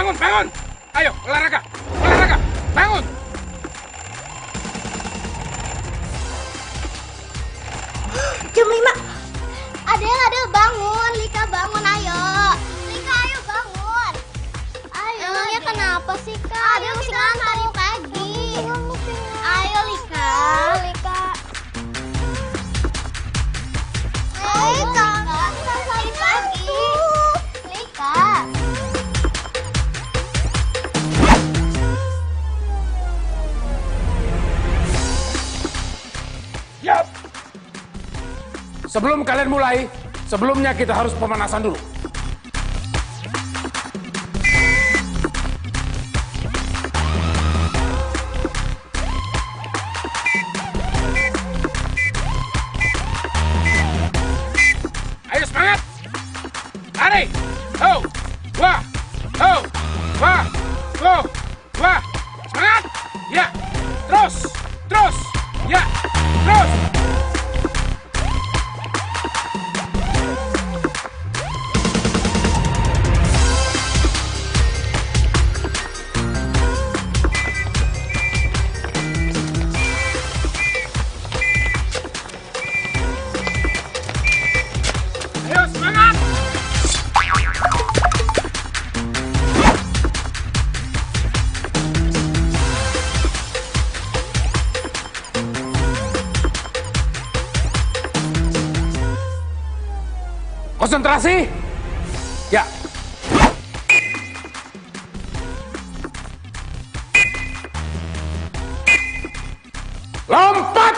bangun, bangun. Ayo, olahraga, olahraga, bangun. Jam 5. Adel, bangun. Lika, bangun, ayo. Lika, ayo bangun. Ayo. Emangnya kenapa sih, Kak? Adel masih ngantuk pagi. Ayo, Lika. Lika. Lika, hari pagi. Lika. Siap. Sebelum kalian mulai, sebelumnya kita harus pemanasan dulu. Ayo semangat. Lari. Ho. Wah. Ho. Wah. Go. Wah. Semangat. Ya. Terus. Terus. Ya. Terus. Ayo semangat. Konsentrasi. Ya. Lompat.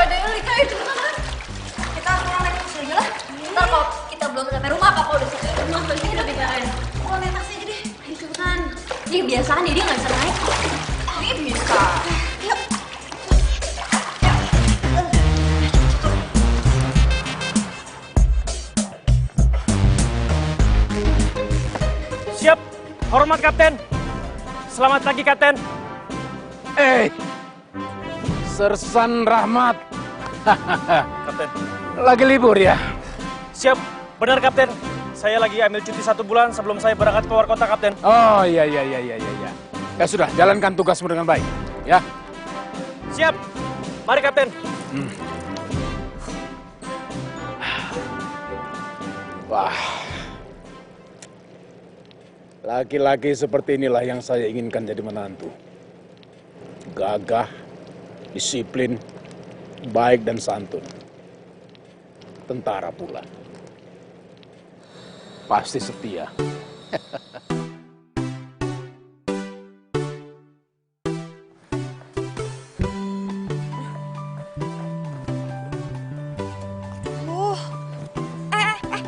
Ada yang Lika itu kan? Kita pulang naik taksi aja lah. Ntar kalau kita belum sampai rumah, papa udah sampai rumah. Nanti udah bikain. Pulang naik taksi aja deh. Ayo cepetan. Dia biasa kan, dia nggak bisa naik. Dia bisa. Yuk. Siap, hormat Kapten. Selamat pagi Kapten. Sersan Rahmat. Kapten. Lagi libur ya? Siap, benar Kapten. Saya lagi ambil cuti 1 bulan sebelum saya berangkat keluar kota Kapten. Oh iya. Ya sudah, jalankan tugasmu dengan baik. Ya. Siap, mari Kapten. Wah. Laki-laki seperti inilah yang saya inginkan jadi menantu. Gagah, disiplin, baik dan santun. Tentara pula. Pasti setia.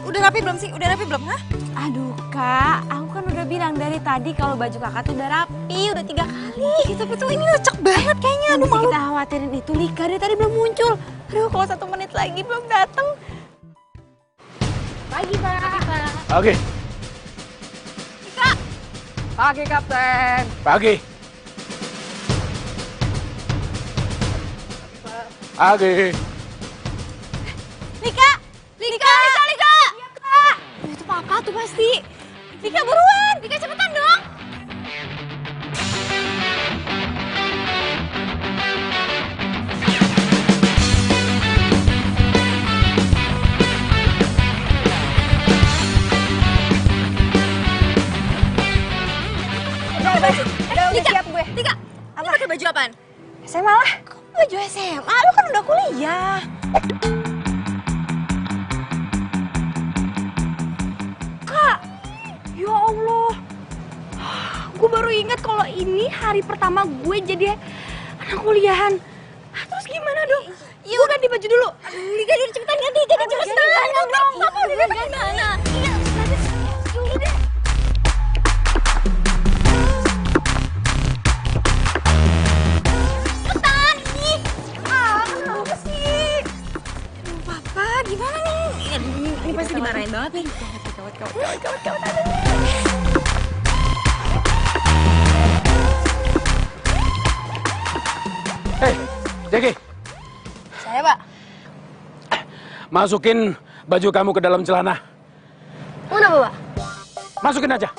Udah rapi belum sih? Udah rapi belum, ha? Aduh Kak, aku kan udah bilang dari tadi kalau baju kakak tuh udah rapi, udah 3 kali. Tapi tuh ini lecek banget kayaknya. Aduh, malu. Kita khawatirin itu Lika, dari tadi belum muncul. Aduh, kalau 1 menit lagi belum datang. Pagi, Pak. Pagi. Lika. Pagi, Kapten. Pagi. Pagi. Lika! Lika! Lika! Iya Kak! Itu papa tuh pasti. Lika buruan! Lika cepetan dong! Udah siap gue. Lika, apa? Pakai baju apaan? SMA lah. Baju SMA, lu kan udah kuliah. Kak, ya Allah. Gue baru ingat kalau ini hari pertama gue jadi anak kuliahan. Terus gimana dong? Yuk ganti baju dulu. Lika dulu cepetan ganti, jangan cepetan. Papa udah datang di mana? Iya, udah. Cepetan, ih. Kenapa sih? Aduh, Papa, gimana nih? Ini pasti dimarahin banget nih. Gawat. Hei, Jackie, Saya, Pak. masukin baju kamu ke dalam celana. Kenapa, Pak? Masukin aja.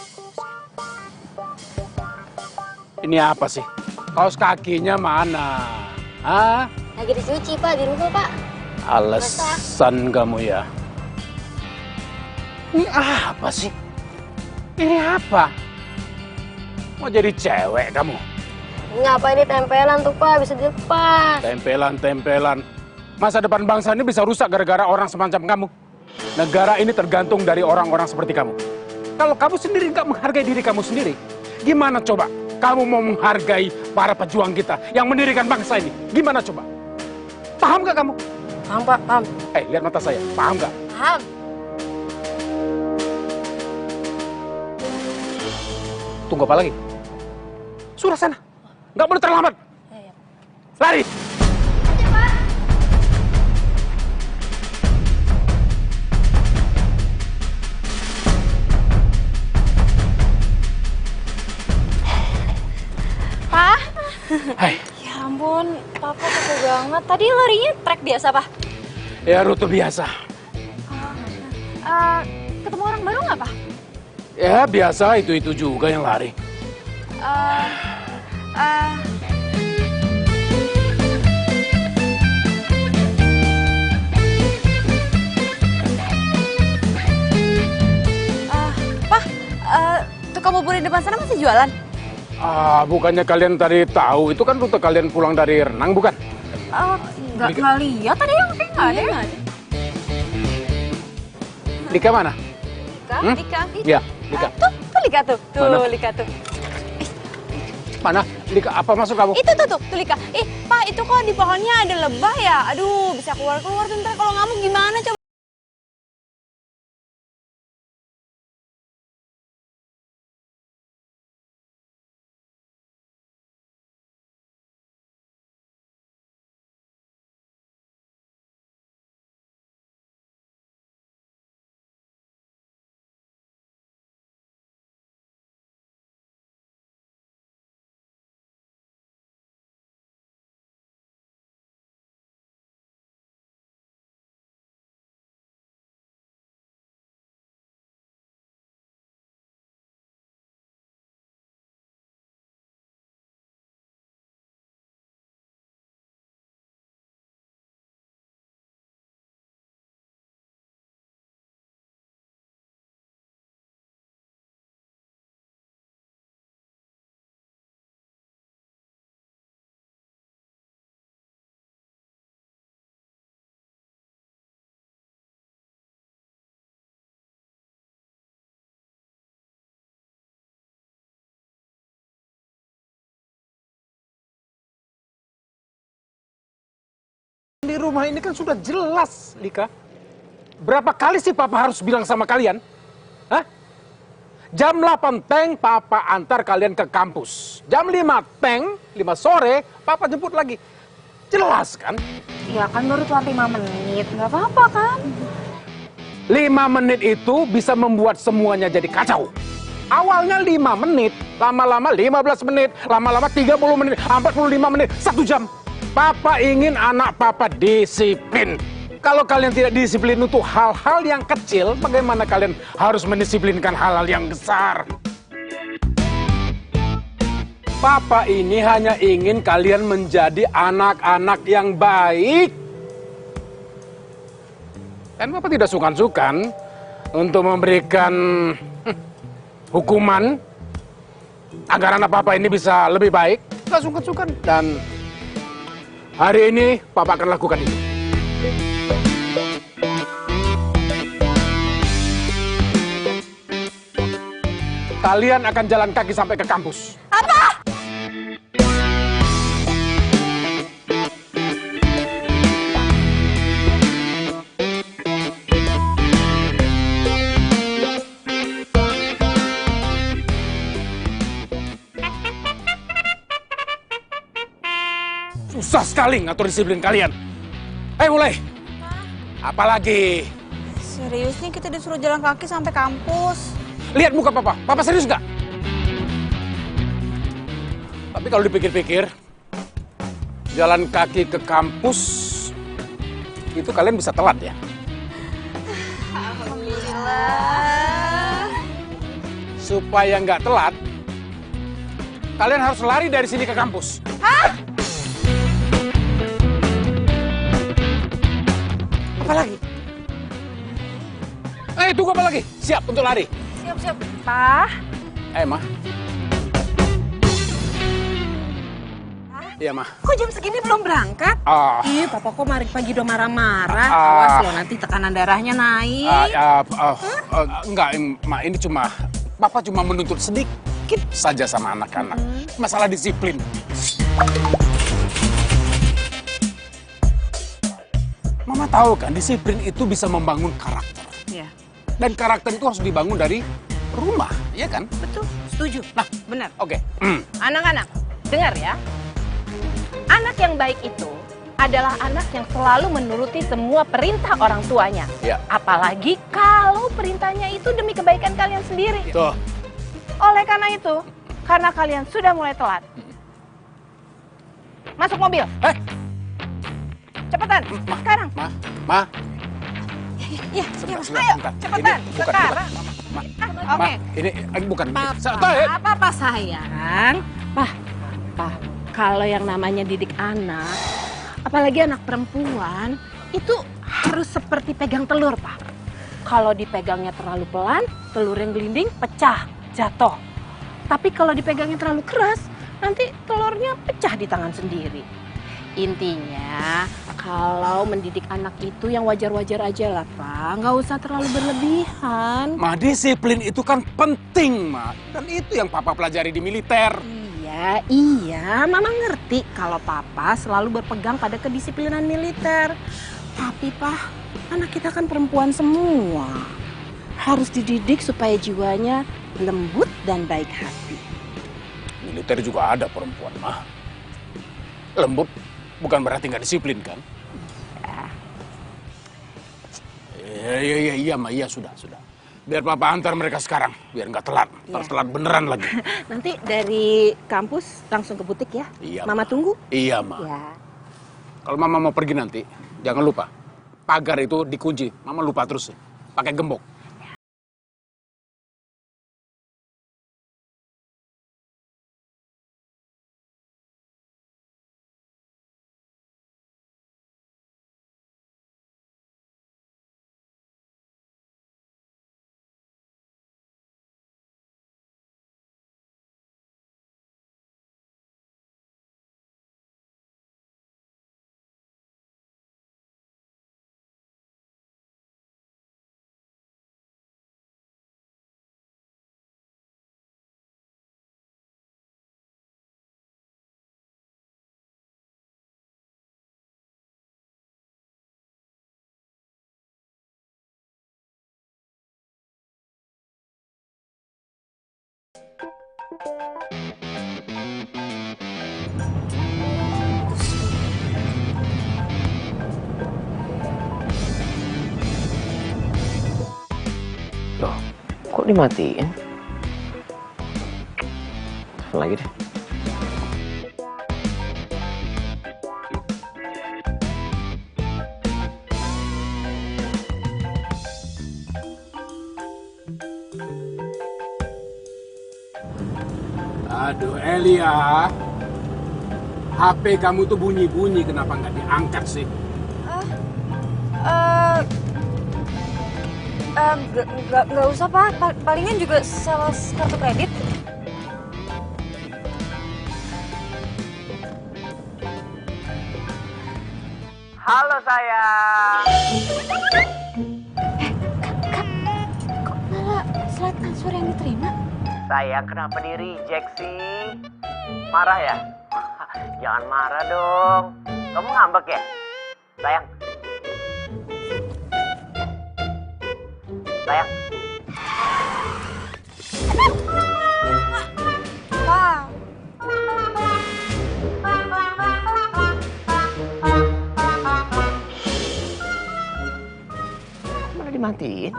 Ini apa sih? Kaos kakinya mana? Hah? Lagi dicuci, Pak, di rumah, Pak. Alasan kamu ya. Ini apa sih? Ini apa? Mau jadi cewek kamu? Ngapa ini tempelan tuh, Pak? Bisa dilepas. Tempelan. Masa depan bangsa ini bisa rusak gara-gara orang semacam kamu. Negara ini tergantung dari orang-orang seperti kamu. Kalau kamu sendiri nggak menghargai diri kamu sendiri, gimana coba kamu mau menghargai para pejuang kita yang mendirikan bangsa ini? Gimana coba? Paham nggak kamu? Paham, Pak, paham. Lihat mata saya. Paham nggak? Paham. Tunggu apa lagi? Sudah sana. Nggak boleh terlambat. Lari. Pak? Hai. Ya ampun, Papa capek banget. Tadi larinya trek biasa, Pak? Ya rute biasa. Ketemu orang baru nggak, Pak? Ya biasa itu juga yang lari. Pak, tukang bubur di depan sana masih jualan? Bukannya kalian tadi tahu, itu kan rute kalian pulang dari renang, bukan? Nggak lihat, ada yang kayak nggak ada. Lika mana? Lika? Ya, Lika. Tuh Lika tuh. Mana? Lika tuh. Mana? Lika, apa maksud kamu? Itu tuh Lika. Pak, itu kok di pohonnya ada lebah ya? Aduh, bisa keluar tuh ntar kalau ngamuk gimana coba? Di rumah ini kan sudah jelas, Lika. Berapa kali sih Papa harus bilang sama kalian? Hah? Jam 8 teng, Papa antar kalian ke kampus. Jam 5 teng, 5 sore, Papa jemput lagi. Jelas kan? Ya kan baru tuh 5 menit, nggak apa-apa kan? 5 menit itu bisa membuat semuanya jadi kacau. Awalnya 5 menit, lama-lama 15 menit, lama-lama 30 menit, 45 menit, 1 jam. Papa ingin anak Papa disiplin. Kalau kalian tidak disiplin untuk hal-hal yang kecil, bagaimana kalian harus mendisiplinkan hal-hal yang besar? Papa ini hanya ingin kalian menjadi anak-anak yang baik. Dan Papa tidak sungkan-sungkan untuk memberikan hukuman agar anak Papa ini bisa lebih baik. Tidak sungkan-sungkan. Dan hari ini Papa akan lakukan itu. Kalian akan jalan kaki sampai ke kampus. Apa? Susah sekali ngatur disiplin kalian. Mulai. Apalagi? Serius nih kita disuruh jalan kaki sampai kampus. Lihat muka papa. Papa serius nggak? Tapi kalau dipikir-pikir, jalan kaki ke kampus, itu kalian bisa telat ya? Alhamdulillah. Supaya nggak telat, kalian harus lari dari sini ke kampus. Hah? Apa lagi? Tunggu apa lagi? Siap untuk lari? Siap. Pak. Ma. Iya, Ma. Kok jam segini belum berangkat? Ih, papa kok pagi udah marah-marah. Awas loh, nanti tekanan darahnya naik. Enggak, Ma. Ini Papa cuma menuntut sedikit saja sama anak-anak. Masalah disiplin. Mama tahu kan, disiplin itu bisa membangun karakter. Iya. Dan karakter itu harus dibangun dari rumah, ya kan? Betul, setuju. Nah, benar. Oke. Anak-anak, dengar ya. Anak yang baik itu adalah anak yang selalu menuruti semua perintah orang tuanya. Ya. Apalagi kalau perintahnya itu demi kebaikan kalian sendiri. Tuh. Oleh karena itu, karena kalian sudah mulai telat. Masuk mobil. Cepetan, sekarang. Ma. Iya, Sebentar, ayo, sebentar. cepetan. Ini Sekarang. Oke. Ini bukan. Papa sayang. Pak, kalau yang namanya didik anak, apalagi anak perempuan, itu harus seperti pegang telur, Pak. Kalau dipegangnya terlalu pelan, telur yang gelinding pecah, jatuh. Tapi kalau dipegangnya terlalu keras, nanti telurnya pecah di tangan sendiri. Intinya, kalau mendidik anak itu yang wajar-wajar aja lah, Pak. Nggak usah terlalu berlebihan. Ma, disiplin itu kan penting, Ma. Dan itu yang Papa pelajari di militer. Iya, Mama ngerti kalau Papa selalu berpegang pada kedisiplinan militer. Tapi, Pak, anak kita kan perempuan semua. Harus dididik supaya jiwanya lembut dan baik hati. Militer juga ada perempuan, Ma. Lembut bukan berarti nggak disiplin, kan? Iya, Ma. Iya, sudah. Biar Papa antar mereka sekarang, biar nggak telat. Ntar telat beneran lagi. Nanti dari kampus langsung ke butik ya? Iya, Mama Ma. tunggu? Iya, Ma. Ya. Kalau Mama mau pergi nanti, jangan lupa. Pagar itu dikunci. Mama lupa terus. Pakai gembok. Loh, kok dimatiin? Telepon lagi deh. Aduh, Elia. HP kamu tuh bunyi-bunyi, kenapa nggak diangkat sih? Nggak usah, Pak. Palingan juga sales kartu kredit. Halo sayang. Kok malah slide transfer yang diterima? Sayang, kenapa di reject sih? Marah ya? Jangan marah dong. Kamu ngambek ya? Sayang. Sayang. Pak. dimatiin?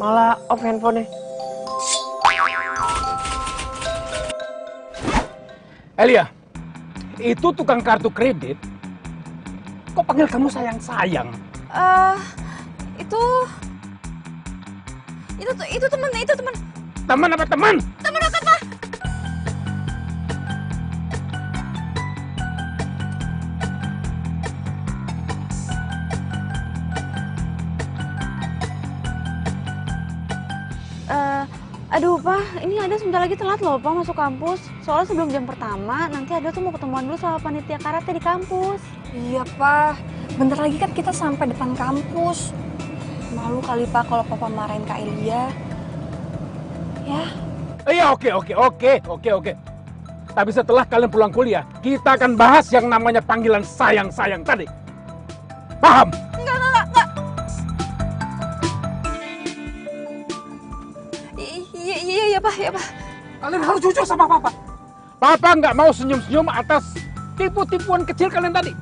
Malah off handphonenya. Elia, itu tukang kartu kredit. Kok panggil kamu sayang-sayang? Itu teman. Teman apa teman? Teman dekat, Pak. Aduh, Pak, ini ada sebentar lagi telat loh, Pak, masuk kampus. Soalnya sebelum jam pertama, nanti ada tuh mau ketemuan dulu sama panitia karate di kampus. Iya, Pak. Bentar lagi kan kita sampai depan kampus. Malu kali, Pak, kalau Papa marahin Kak Elia. Ya. Iya, oke. Tapi setelah kalian pulang kuliah, kita akan bahas yang namanya panggilan sayang-sayang tadi. Paham? Enggak. Iya, Pak. Kalian harus jujur sama Papa. Papa nggak mau senyum-senyum atas tipu-tipuan kecil kalian tadi.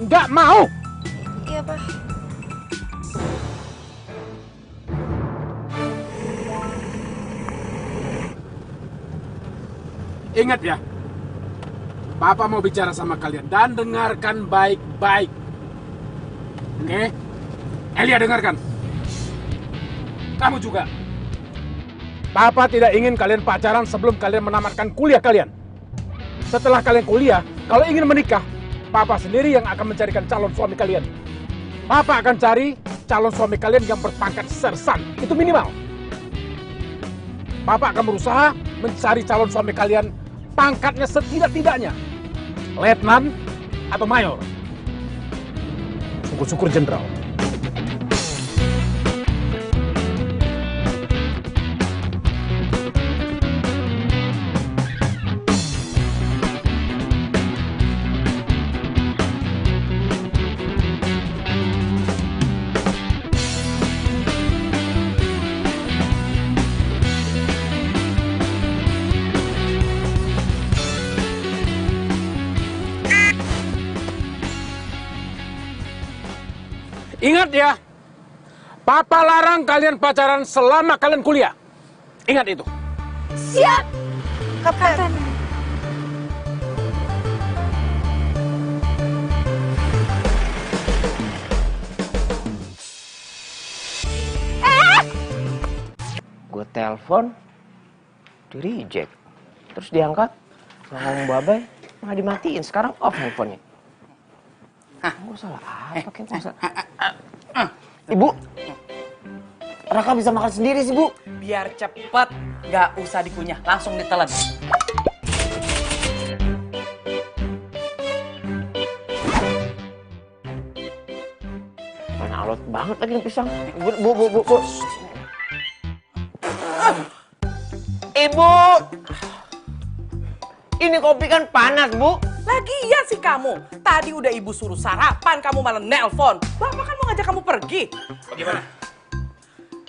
Nggak mau. Iya, Pak. Ingat ya, Papa mau bicara sama kalian dan dengarkan baik-baik. Oke? Elia, dengarkan. Kamu juga. Papa tidak ingin kalian pacaran sebelum kalian menamatkan kuliah kalian. Setelah kalian kuliah, kalau ingin menikah, Papa sendiri yang akan mencarikan calon suami kalian. Papa akan cari calon suami kalian yang berpangkat sersan. Itu minimal. Papa akan berusaha mencari calon suami kalian pangkatnya setidak-tidaknya letnan atau mayor. Syukur-syukur jenderal. Ingat ya, Papa larang kalian pacaran selama kalian kuliah. Ingat itu. Siap, Kapten. Gue telepon, di reject. Terus diangkat, ngomong babai, malah dimatiin. Sekarang off handphonenya. Gue salah apa? Gue salah. Ibu, Raka bisa makan sendiri sih, Bu. Biar cepet, nggak usah dikunyah, langsung ditelan. Mana alot banget lagi yang pisang. Bu. Ibu, ini kopi kan panas, Bu. Lagian sih kamu, tadi udah ibu suruh sarapan, kamu malah nelpon. Bapak kan mau ngajak kamu pergi. Bagaimana?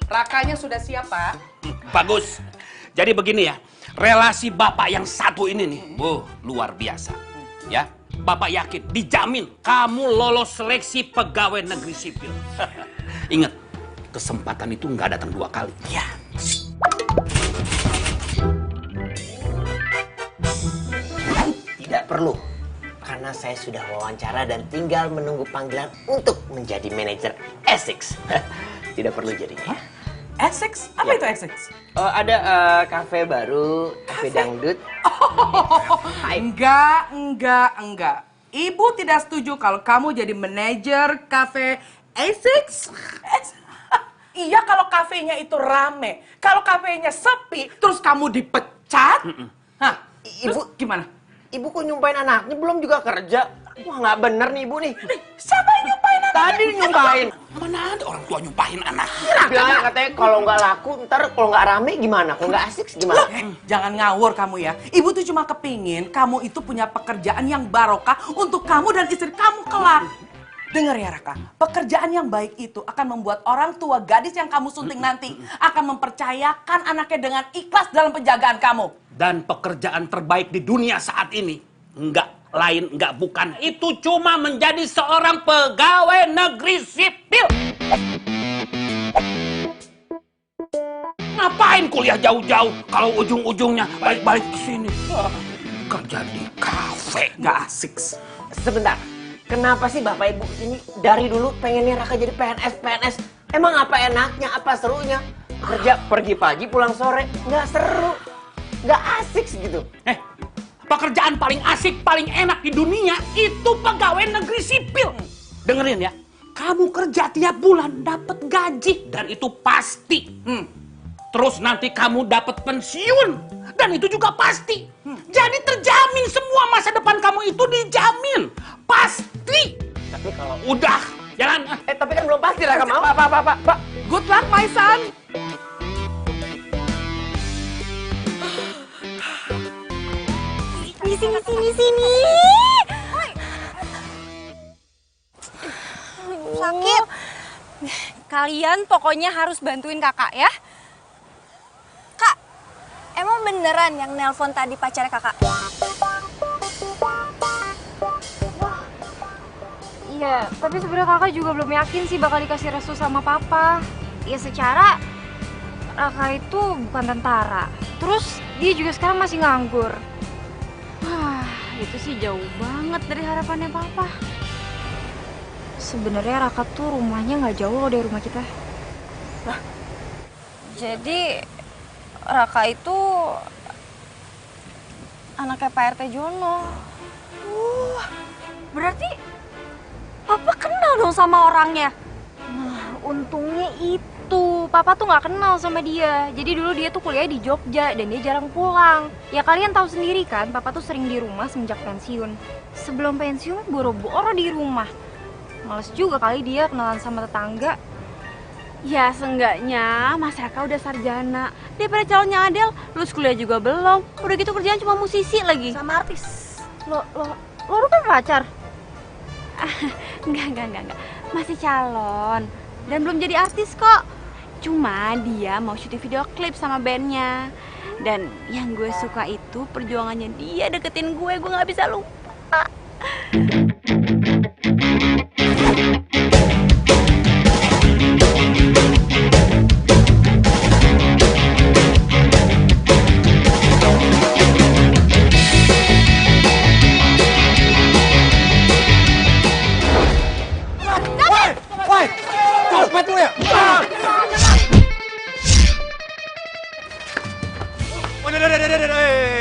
Rakanya sudah siap, Pak. Bagus. Jadi begini ya, relasi Bapak yang satu ini nih, luar biasa. Ya, Bapak yakin, dijamin kamu lolos seleksi pegawai negeri sipil. Ingat, kesempatan itu nggak datang 2 kali. Ya. Tidak perlu, karena saya sudah wawancara dan tinggal menunggu panggilan untuk menjadi manajer Essex. Tidak perlu jadinya. Essex? Apa itu Essex? Ada kafe baru, kafe dangdut. Enggak. Ibu tidak setuju kalau kamu jadi manajer kafe Essex. Iya, kalau kafenya itu rame. Kalau kafenya sepi, terus kamu dipecat. Hah? Ibu gimana? Ibu kok nyumpain anaknya, belum juga kerja. Wah, nggak bener nih Ibu nih. Siapa yang nyumpain anaknya? Tadi nyumpain. Mana ada orang tua nyumpahin anak? Bilangnya katanya kalau nggak laku, ntar kalau nggak rame gimana? Kalau nggak asik gimana? Jangan ngawur kamu ya. Ibu tuh cuma kepingin kamu itu punya pekerjaan yang barokah untuk kamu dan istri kamu kelak. Dengar ya Raka, pekerjaan yang baik itu akan membuat orang tua gadis yang kamu sunting nanti akan mempercayakan anaknya dengan ikhlas dalam penjagaan kamu. Dan pekerjaan terbaik di dunia saat ini nggak lain nggak bukan. Itu cuma menjadi seorang pegawai negeri sipil. Ngapain kuliah jauh-jauh kalau ujung-ujungnya balik-balik ke sini? Kerja di kafe nggak asik. Sebentar, kenapa sih Bapak Ibu ini dari dulu pengennya Raka jadi PNS? Emang apa enaknya, apa serunya? Kerja pergi pagi pulang sore, nggak seru, nggak asik gitu. Pekerjaan paling asik, paling enak di dunia itu pegawai negeri sipil. Dengerin ya, kamu kerja tiap bulan dapat gaji dan itu pasti. Terus nanti kamu dapat pensiun dan itu juga pasti. Jadi terjamin semua masa depan kamu itu dijamin. Pasti. Tapi kalau udah jalan. Tapi kan belum pasti Raka mau. Pak. Good luck, my son. Sini. Sakit. Kalian pokoknya harus bantuin kakak ya. Kak, emang beneran yang nelpon tadi pacarnya kakak? Iya, tapi sebenarnya kakak juga belum yakin sih bakal dikasih restu sama papa. Ya secara Raka itu bukan tentara. Terus dia juga sekarang masih nganggur. Wah, itu sih jauh banget dari harapannya papa. Sebenarnya Raka tuh rumahnya nggak jauh loh dari rumah kita. Jadi Raka itu anaknya Pak RT Jono. Berarti papa kenal dong sama orangnya. Nah, untungnya itu papa tuh nggak kenal sama dia. Jadi dulu dia tuh kuliah di Jogja dan dia jarang pulang. Ya kalian tahu sendiri kan, papa tuh sering di rumah semenjak pensiun. Sebelum pensiun boro-boro di rumah. Males juga kali dia kenalan sama tetangga. Ya seenggaknya Mas Raka udah sarjana. Daripada calonnya Adel, lulus kuliah juga belum. Udah gitu kerjaan cuma musisi lagi. Sama artis. Lo kan pacar? Enggak. Masih calon. Dan belum jadi artis kok. Cuma dia mau syuting video klip sama bandnya. Dan yang gue suka itu perjuangannya dia deketin gue gak bisa lupa. Copet lu ya?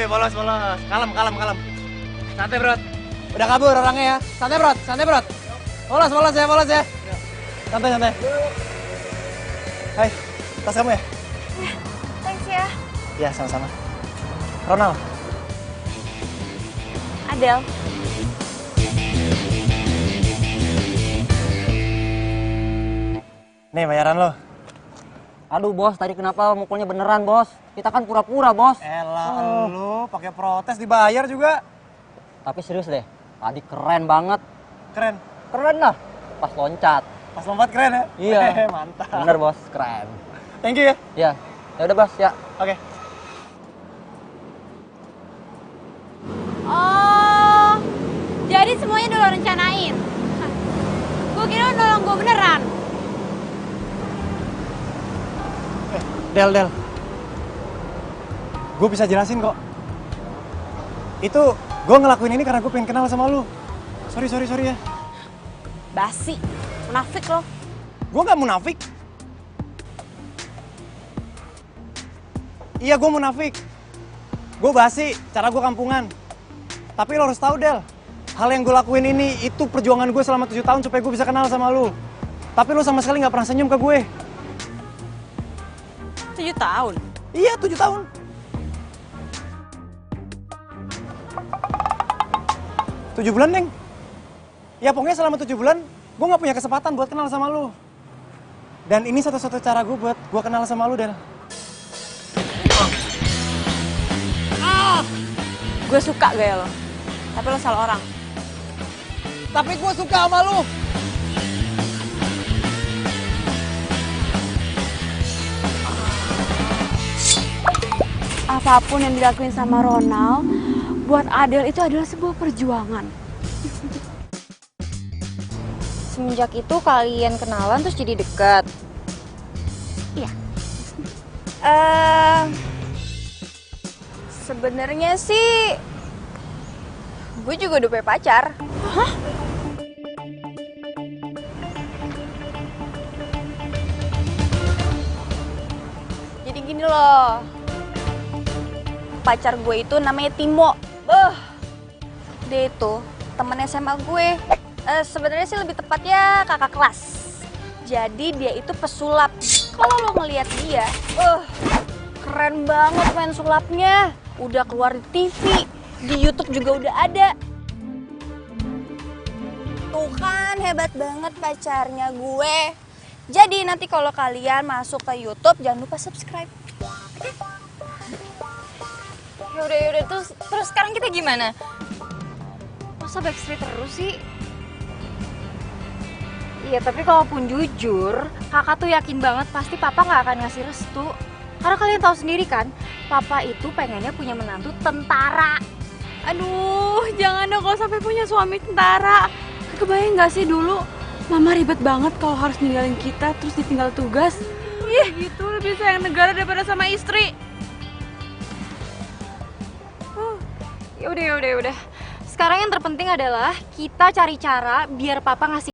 Bolos. Kalem. Santai, Bro. Udah kabur orangnya ya. Santai, Bro. Bolos ya. Santai. Hai, tas kamu ya? Thanks ya. Iya, sama-sama. Ronald. Adel. Nih bayaran lo. Aduh bos, tadi kenapa mukulnya beneran bos? Kita kan pura-pura bos. Elah lu pakai protes dibayar juga. Tapi serius deh, tadi keren banget. Keren? Keren lah, pas loncat. Pas lompat keren ya? Iya. Mantap. Bener bos, keren. Thank you ya. Iya, ya udah bos ya. Oke. Oh, jadi semuanya udah lo rencanain? Gue kira lo nolong gue beneran. Del. Gue bisa jelasin kok. Itu gue ngelakuin ini karena gue pengen kenal sama lu. Sorry ya. Basi, munafik lo. Gue gak munafik. Iya gue munafik. Gue basi, cara gue kampungan. Tapi lo harus tahu Del, hal yang gue lakuin ini itu perjuangan gue selama 7 tahun supaya gue bisa kenal sama lu. Tapi lu sama sekali gak pernah senyum ke gue. 7 tahun? Iya 7 tahun. Tujuh bulan, Neng. Ya pokoknya selama 7 bulan, gue gak punya kesempatan buat kenal sama lu. Dan ini satu-satu cara gue buat gue kenal sama lu, Del. Gue suka gaya lo, tapi lo salah orang. Tapi gue suka sama lu. Apapun yang dilakuin sama Ronald, buat Adele itu adalah sebuah perjuangan. Semenjak itu kalian kenalan terus jadi dekat? Iya. Sebenarnya sih gue juga udah punya pacar. Hah? Jadi gini loh, pacar gue itu namanya Timo. Dia itu temen SMA gue. Sebenarnya sih lebih tepatnya kakak kelas. Jadi dia itu pesulap. Kalau lo ngeliat dia, keren banget main sulapnya. Udah keluar di TV, di YouTube juga udah ada. Tuh kan hebat banget pacarnya gue. Jadi nanti kalau kalian masuk ke YouTube jangan lupa subscribe. Yaudah, terus sekarang kita gimana? Masa backstreet terus sih? Iya, tapi kalaupun jujur, kakak tuh yakin banget pasti papa nggak akan ngasih restu. Karena kalian tahu sendiri kan, papa itu pengennya punya menantu tentara. Aduh, jangan dong kalau sampai punya suami tentara. Kebayang nggak sih dulu, mama ribet banget kalau harus ninggalin kita terus ditinggal tugas. Ih, gitu lebih sayang negara daripada sama istri. Yaudah. Sekarang yang terpenting adalah kita cari cara biar papa ngasih.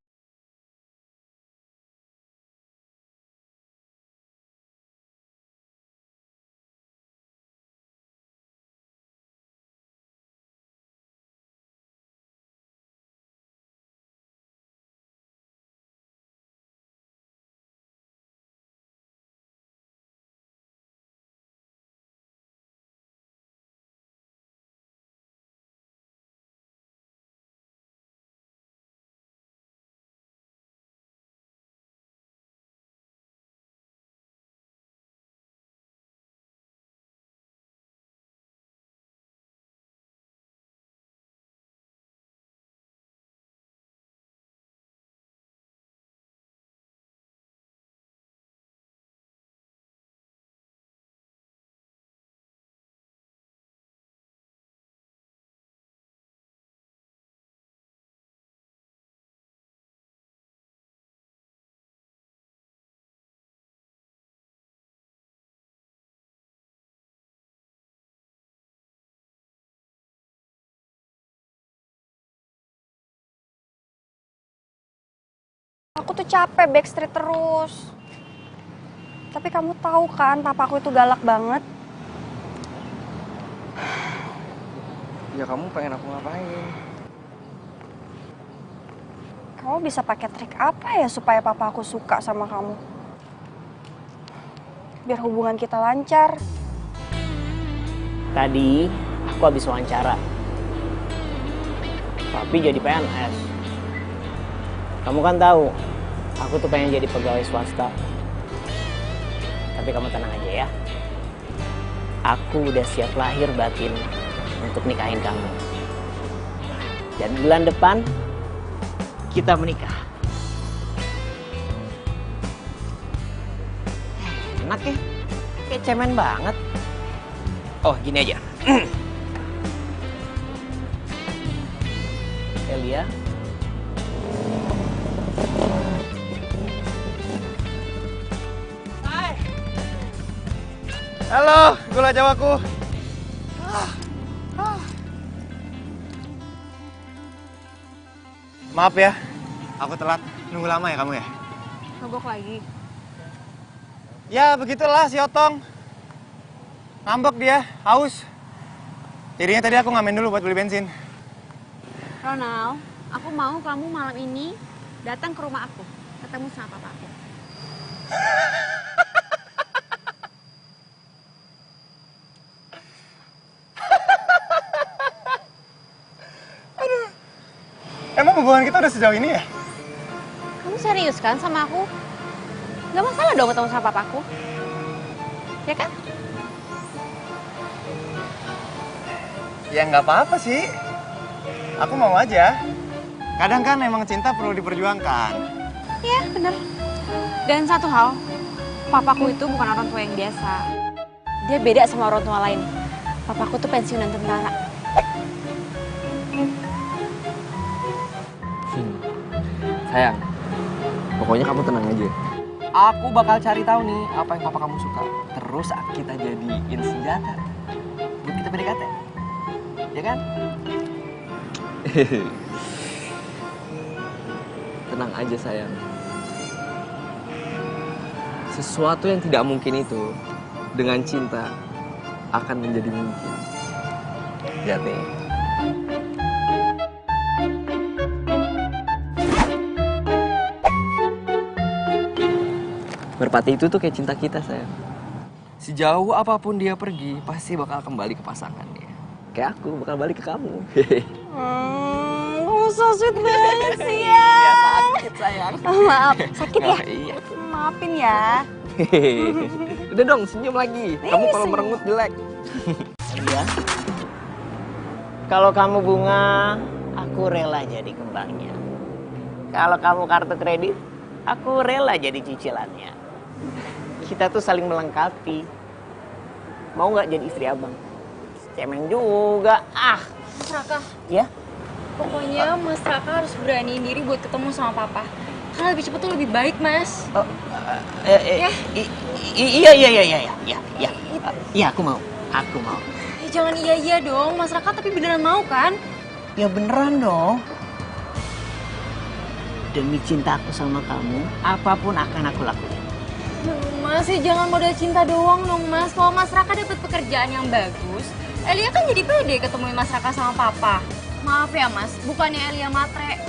Aku tuh capek backstreet terus. Tapi kamu tahu kan, papaku itu galak banget. Ya kamu pengen aku ngapain? Kamu bisa pakai trik apa ya supaya papaku suka sama kamu? Biar hubungan kita lancar. Tadi aku habis wawancara. Tapi jadi PNS. Kamu kan tahu, aku tuh pengen jadi pegawai swasta. Tapi kamu tenang aja ya. Aku udah siap lahir batin untuk nikahin kamu. Dan bulan depan kita menikah. Enak ya? Kayak cemen banget. Oh, gini aja. Elia. Halo, gula jawaku. Maaf ya, aku telat. Nunggu lama ya kamu ya? Mogok lagi. Ya begitulah si Otong. Ngambek dia, haus. Jadinya tadi aku ngamen dulu buat beli bensin. Ronald, aku mau kamu malam ini datang ke rumah aku, ketemu sama papa aku. Emang hubungan kita udah sejauh ini ya? Kamu serius kan sama aku? Gak masalah dong ketemu sama papaku. Ya kan? Ya nggak apa-apa sih. Aku mau aja. Kadang kan emang cinta perlu diperjuangkan. Iya, bener. Dan satu hal, papaku itu bukan orang tua yang biasa. Dia beda sama orang tua lain. Papaku tuh pensiunan tentara. Sayang, pokoknya kamu tenang aja. Aku bakal cari tahu nih apa yang papa kamu suka. Terus kita jadiin senjata buat kita PDKT. Ya kan? Tenang aja sayang. Sesuatu yang tidak mungkin itu dengan cinta akan menjadi mungkin. Lihat nih. Merpati itu tuh kayak cinta kita, sayang. Sejauh apapun dia pergi, pasti bakal kembali ke pasangannya. Kayak aku bakal balik ke kamu. So sweet banget sih ya. Iya, sakit sayang. Maaf, sakit ya? Iya. Maafin ya. Udah dong, senyum lagi. Kamu kalau merengut jelek. Iya. Kalau kamu bunga, aku rela jadi kembangnya. Kalau kamu kartu kredit, aku rela jadi cicilannya. Kita tuh saling melengkapi. Mau nggak jadi istri abang? Cemen juga. Mas Raka. Ya? Pokoknya Mas Raka harus beraniin diri buat ketemu sama Papa. Karena lebih cepet tuh lebih baik, Mas. Iya. Iya, aku mau. Ya, jangan iya dong, Mas Raka, tapi beneran mau kan? Ya beneran dong. Demi cintaku sama kamu, apapun akan aku lakuin. Mas, ya jangan modal cinta doang dong, Mas. Kalau Mas Raka dapat pekerjaan yang bagus, Elia kan jadi pede ketemuin Mas Raka sama Papa. Maaf ya, Mas, bukannya Elia matre.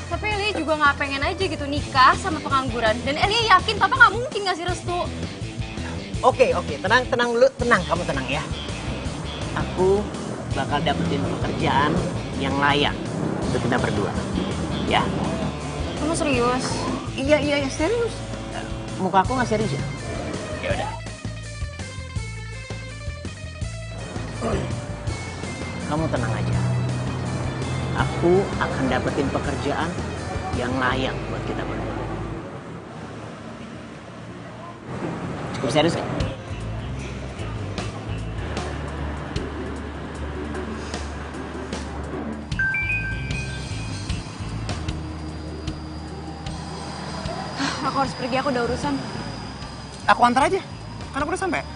Tapi Elia juga nggak pengen aja gitu nikah sama pengangguran. Dan Elia yakin Papa nggak mungkin ngasih restu. Oke, tenang dulu, kamu tenang ya. Aku bakal dapetin pekerjaan yang layak untuk kita berdua. Ya. Kamu serius? Iya, serius. Muka aku nggak serius ya? Ya udah. Kamu tenang aja. Aku akan dapetin pekerjaan yang layak buat kita berdua. Cukup serius kan? Aku harus pergi, aku udah urusan. Aku antar aja, kan aku udah sampai.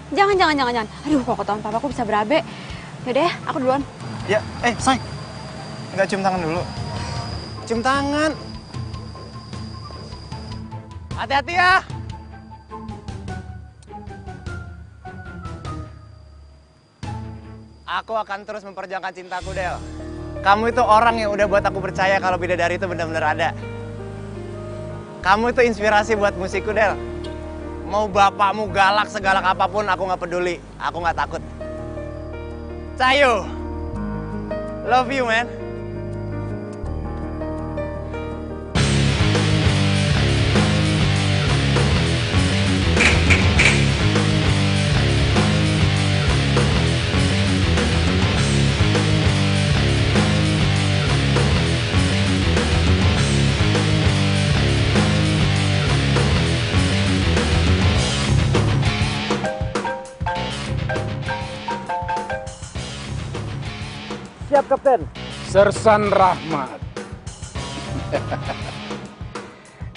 Jangan. Aduh, kok ketahuan papa aku bisa berabe. Yaudah ya, aku duluan. Ya, say. Nggak cium tangan dulu. Cium tangan. Hati-hati ya. Aku akan terus memperjuangkan cintaku, Del. Kamu itu orang yang udah buat aku percaya kalau bidadari itu benar-benar ada. Kamu itu inspirasi buat musikku, Del. Mau bapakmu galak segalak apapun, aku nggak peduli. Aku nggak takut. Cayo, love you, man. Siap, Kapten. Sersan Rahmat.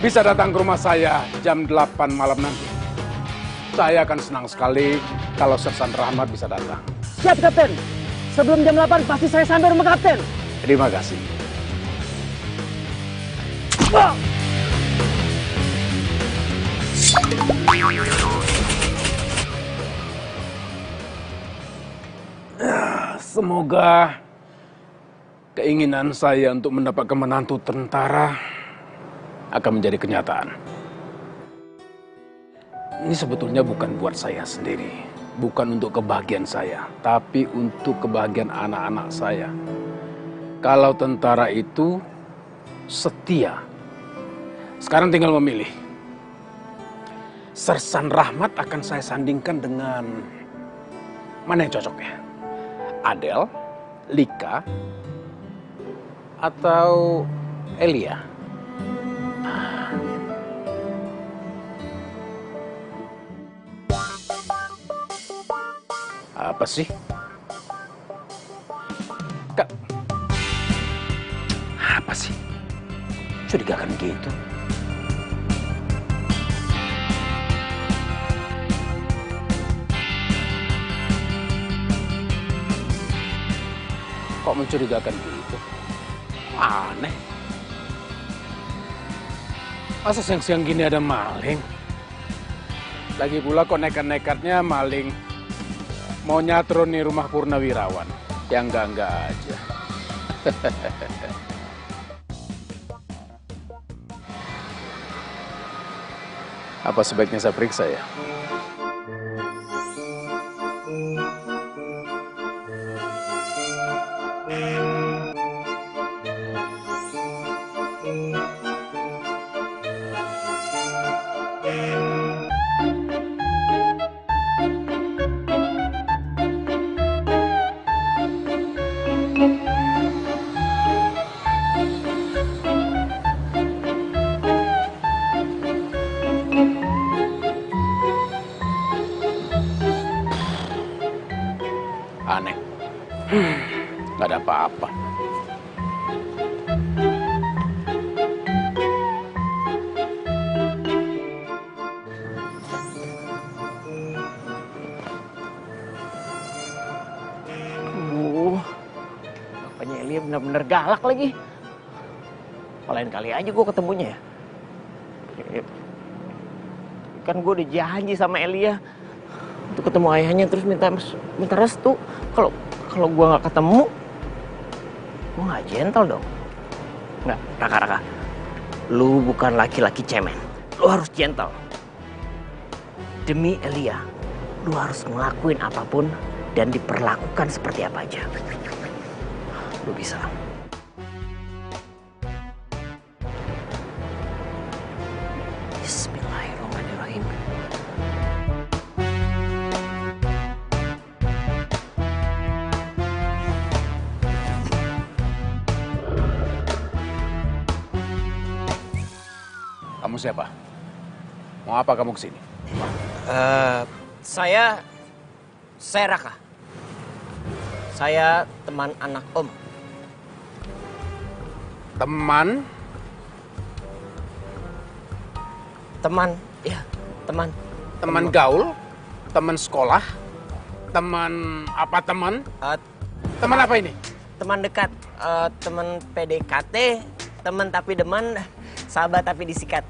Bisa datang ke rumah saya jam 8 malam nanti. Saya akan senang sekali kalau Sersan Rahmat bisa datang. Siap, Kapten. Sebelum jam 8 pasti saya sampai rumah Kapten. Terima kasih. Semoga keinginan saya untuk mendapatkan menantu tentara akan menjadi kenyataan. Ini sebetulnya bukan buat saya sendiri, bukan untuk kebahagiaan saya, tapi untuk kebahagiaan anak-anak saya. Kalau tentara itu setia, sekarang tinggal memilih. Sersan Rahmat akan saya sandingkan dengan mana yang cocok ya? Adel, Lika, atau Elia? Apa sih? mencurigakan gitu? Kok mencurigakan gitu? Aneh. Masa siang-siang gini ada maling? Lagi pula kok nekat-nekatnya maling mau nyatroni rumah Purnawirawan. Yang enggak aja. Apa sebaiknya saya periksa ya? Aneh. Nggak ada apa-apa. Bapaknya Elia benar-benar galak lagi. Lain kali aja gue ketemunya ya. Kan gue udah janji sama Elia untuk ketemu ayahnya terus minta restu. Kalau gue nggak ketemu, gue nggak gentle dong. Nggak, Raka. Lu bukan laki-laki cemen. Lu harus gentle. Demi Elia, lu harus ngelakuin apapun dan diperlakukan seperti apa aja. Lu bisa. Bismillahirrahmanirrahim. Kamu siapa? Mau apa kamu kesini? Saya Raka. Saya teman anak Om. Teman? Ya, teman. Teman gaul? Teman sekolah? Teman apa teman? Teman apa ini? Teman dekat, teman PDKT, teman tapi deman, sahabat tapi disikat.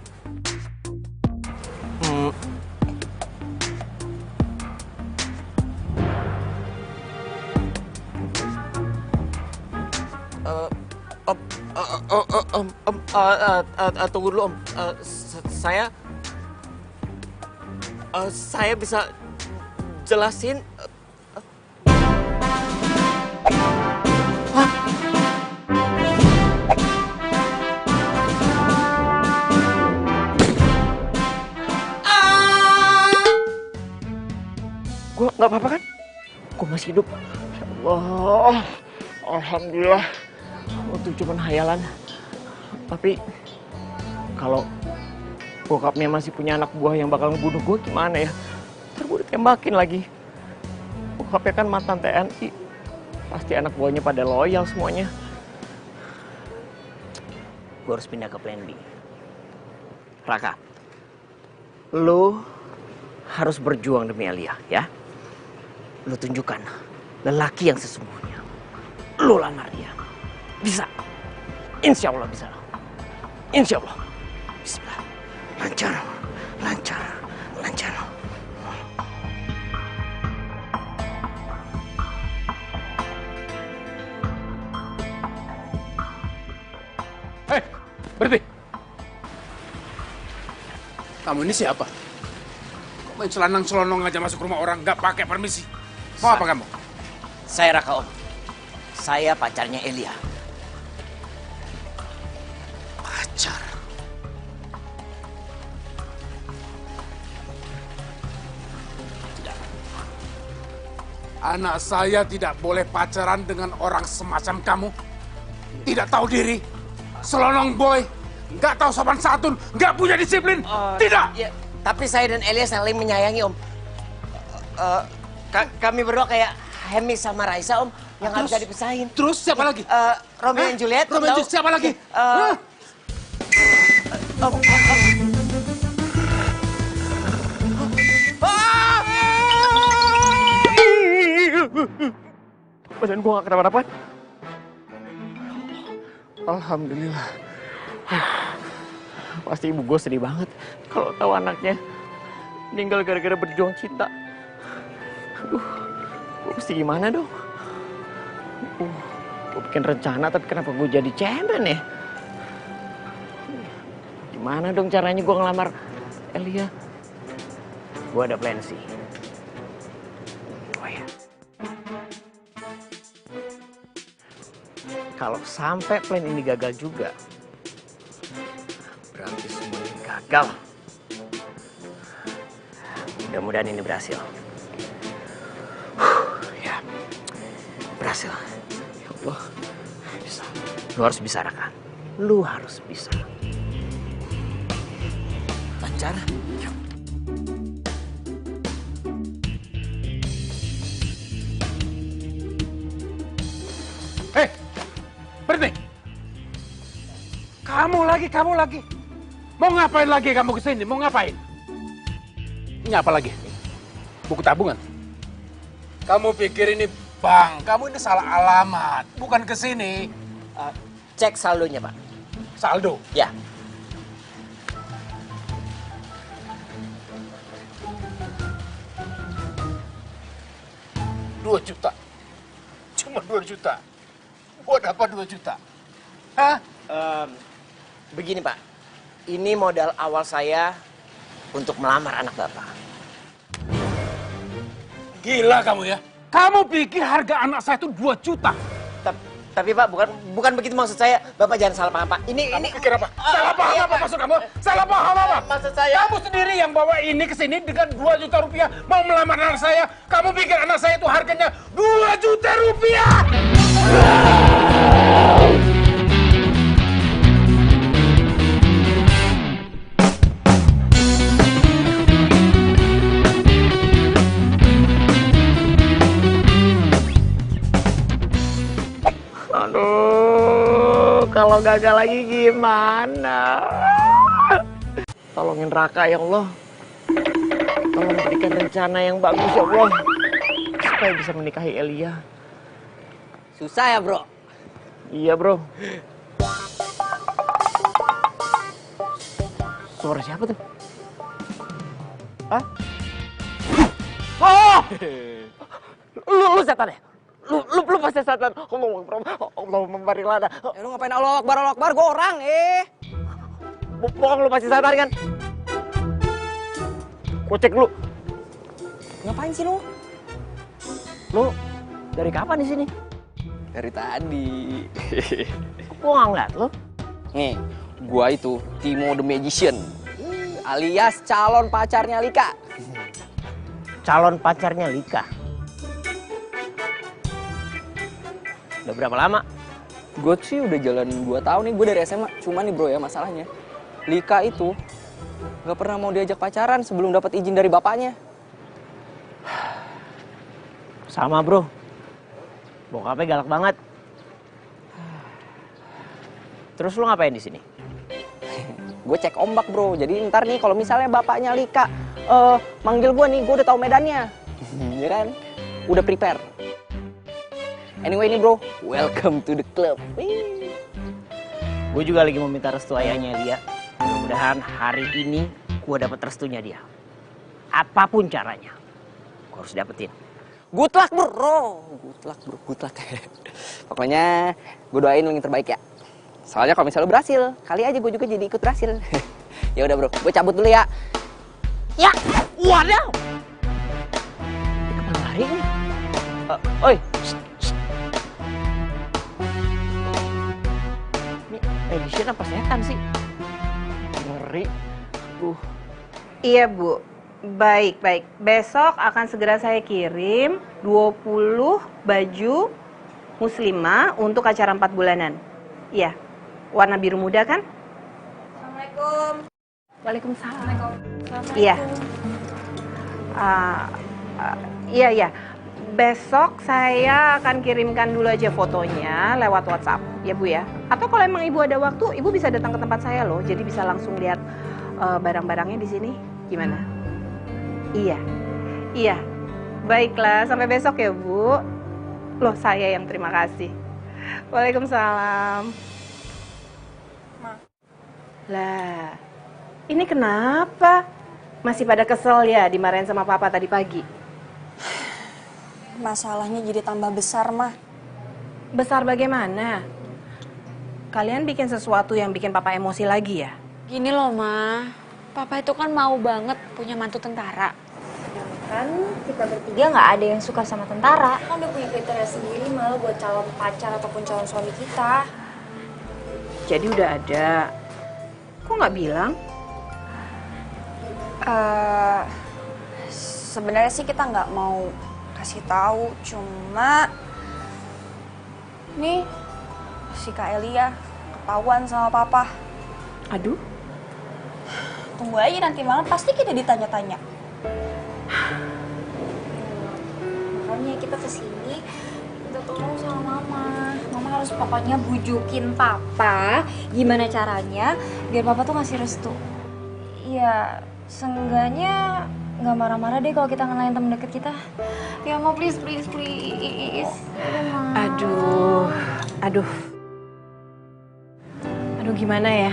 Tunggu dulu Om. Saya bisa jelasin. Gue nggak apa-apa kan? Gue masih hidup. Ya Allah, alhamdulillah. Itu cuma hayalan. Tapi kalau bokapnya masih punya anak buah yang bakal ngebunuh gue gimana ya? Ntar gue ditembakin lagi. Bokapnya kan mantan TNI. Pasti anak buahnya pada loyal semuanya. Gue harus pindah ke plan B. Raka, lu harus berjuang demi Elia, ya. Lu tunjukkan lelaki yang sesungguhnya. Lu lamar dia. Bisa. Insya Allah bisa. Insya Allah. Bismillah. Lancar. Hei, berhenti. Kamu ini siapa? Main celanang-celonong aja masuk rumah orang, nggak pakai permisi. Mau apa kamu? Saya Raka, Om. Saya pacarnya Elia. Pacar? Tidak. Anak saya tidak boleh pacaran dengan orang semacam kamu. Tidak tahu diri, selonong boy, nggak tahu sopan santun, nggak punya disiplin. Tidak. Ya, tapi saya dan Elia saling menyayangi, Om. Kami berdua kayak Hemi sama Raisa, Om, yang nggak bisa dipisahin. Terus siapa lagi? Romeo dan Juliet. Romeo dan Juliet siapa lagi? Badan gua gak kenapa-napa. Alhamdulillah. Pasti ibu gue sedih banget kalau tahu anaknya meninggal gara-gara berjuang cinta. Aduh, gue mesti gimana dong? Gue bikin rencana tapi kenapa gue jadi cemen ya? Gimana dong caranya gue ngelamar Elia? Gue ada plan sih. Oh ya. Kalau sampai plan ini gagal juga, berarti semuanya gagal. Mudah-mudahan ini berhasil. Ya, berhasil. Ya Allah, bisa. Lu harus bisa, Raka. Lu harus bisa. Lancar. Hei, berhenti. Kamu lagi. Mau ngapain lagi kamu kesini? Mau ngapain? Ini apa lagi? Buku tabungan? Kamu pikir ini bank? Kamu ini salah alamat. Bukan kesini. Cek saldonya, Pak. Saldo? Ya. $2 juta. Cuma 2 juta. Buat apa 2 juta? Hah? Begini, Pak. Ini modal awal saya untuk melamar anak Bapak. Gila kamu ya. Kamu pikir harga anak saya itu 2 juta? Tapi Pak, bukan begitu maksud saya. Bapak jangan salah paham, Pak. Ini pikir apa? Salah paham apa maksud kamu? Salah paham apa? Maksud saya... Kamu sendiri yang bawa ini ke sini dengan 2 juta rupiah mau melamar anak saya. Kamu pikir anak saya itu harganya 2 juta rupiah? Aduh, kalau gagal lagi gimana? Tolongin Raka ya Allah. Tolong berikan rencana yang bagus ya Allah. Supaya bisa menikahi Elia. Susah ya, Bro? Iya, Bro. Suara siapa tuh? Hah? Oh! Lu setan ya? Lu pasti setan. Allahumma barik lana. Lu ngapain Allah Akbar, gue orang, Bohong, lu pasti setan kan? Gua cek dulu. Ngapain sih lu? Lu dari kapan di sini? Dari tadi. Gua nggak ngeliat lu. Nih, gua itu Timo the Magician, alias calon pacarnya Lika. Calon pacarnya Lika? Udah berapa lama? Gue sih udah jalan 2 tahun nih, gue dari SMA. Cuman nih bro ya masalahnya, Lika itu gak pernah mau diajak pacaran sebelum dapat izin dari bapaknya. Sama bro, bokapnya galak banget. Terus lu ngapain di sini? Gue cek ombak bro, jadi ntar nih kalau misalnya bapaknya Lika manggil gue nih, gue udah tahu medannya. Ya kan? Udah prepare. Anyway nih bro, welcome to the club. Gue juga lagi mau minta restu ayahnya dia. Mudah-mudahan hari ini gue dapet restunya dia. Apapun caranya, gue harus dapetin. Good luck bro, good luck. Pokoknya gue doain lu yang terbaik ya. Soalnya kalau misalnya lu berhasil, kali aja gue juga jadi ikut berhasil. Ya udah bro, gue cabut dulu ya. Ya, waduh. Kemana lari ini? Oi. Magician apa setan sih? Ngeri. Iya Bu, baik. Besok akan segera saya kirim 20 baju muslimah untuk acara 4 bulanan. Iya, warna biru muda kan? Assalamualaikum. Waalaikumsalam. Iya. Iya. besok saya akan kirimkan dulu aja fotonya lewat WhatsApp, ya Bu ya. Atau kalau emang Ibu ada waktu, Ibu bisa datang ke tempat saya loh, jadi bisa langsung lihat barang-barangnya di sini. Gimana? Iya. Baiklah, sampai besok ya Bu. Loh, saya yang terima kasih. Waalaikumsalam. Lah, ini kenapa? Masih pada kesel ya dimarahin sama Papa tadi pagi? Masalahnya jadi tambah besar, Mah. Besar bagaimana? Kalian bikin sesuatu yang bikin Papa emosi lagi ya? Gini loh, Ma. Papa itu kan mau banget punya mantu tentara. Sedangkan kita bertiga nggak ada yang suka sama tentara. Kan udah punya kriteria sendiri malah buat calon pacar ataupun calon suami kita. Jadi udah ada. Kok nggak bilang? Sebenarnya sih kita nggak mau kasih tahu, cuma nih si Kak Elia ketahuan sama Papa. Aduh. Tunggu aja nanti malam pasti kita ditanya-tanya. Makanya kita kesini minta tolong sama Mama. Mama harus pokoknya bujukin Papa gimana caranya biar Papa tuh ngasih restu. Iya, seenggaknya nggak marah-marah deh kalau kita ngenalin temen deket kita. Ya Ma, please. Aduh gimana ya?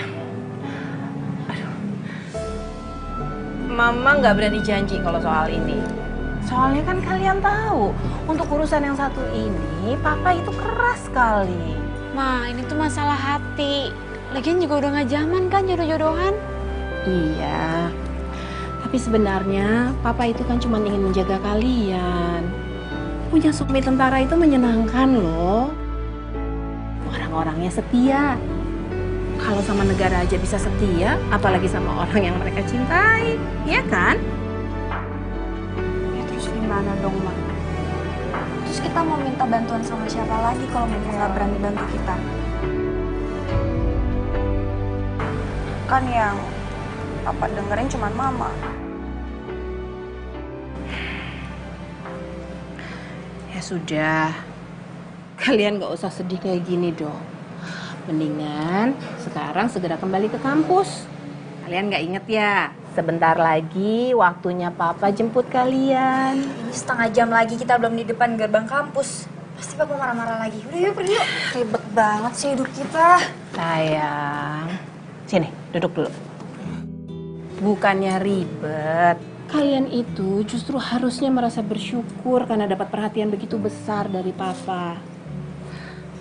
Mama nggak berani janji kalau soal ini. Soalnya kan kalian tahu, untuk urusan yang satu ini, Papa itu keras sekali. Ma, ini tuh masalah hati. Lagian juga udah nggak zaman kan jodoh-jodohan. Iya, tapi sebenarnya Papa itu kan cuma ingin menjaga kalian. Punya suami tentara itu menyenangkan loh. Orang-orangnya setia. Kalau sama negara aja bisa setia, apalagi sama orang yang mereka cintai, iya kan? Ya terus gimana dong, Ma? Terus kita mau minta bantuan sama siapa lagi kalau mereka nggak berani bantu kita? Kan yang Papa dengerin cuma Mama. Ya sudah, kalian gak usah sedih kayak gini dong. Mendingan sekarang segera kembali ke kampus. Kalian gak inget ya? Sebentar lagi waktunya Papa jemput kalian. Ini setengah jam lagi kita belum di depan gerbang kampus. Pasti Papa marah-marah lagi. Udah yuk pergi yuk. Ribet banget sih hidup kita. Sayang, sini duduk dulu. Bukannya ribet. Kalian itu justru harusnya merasa bersyukur karena dapat perhatian begitu besar dari Papa.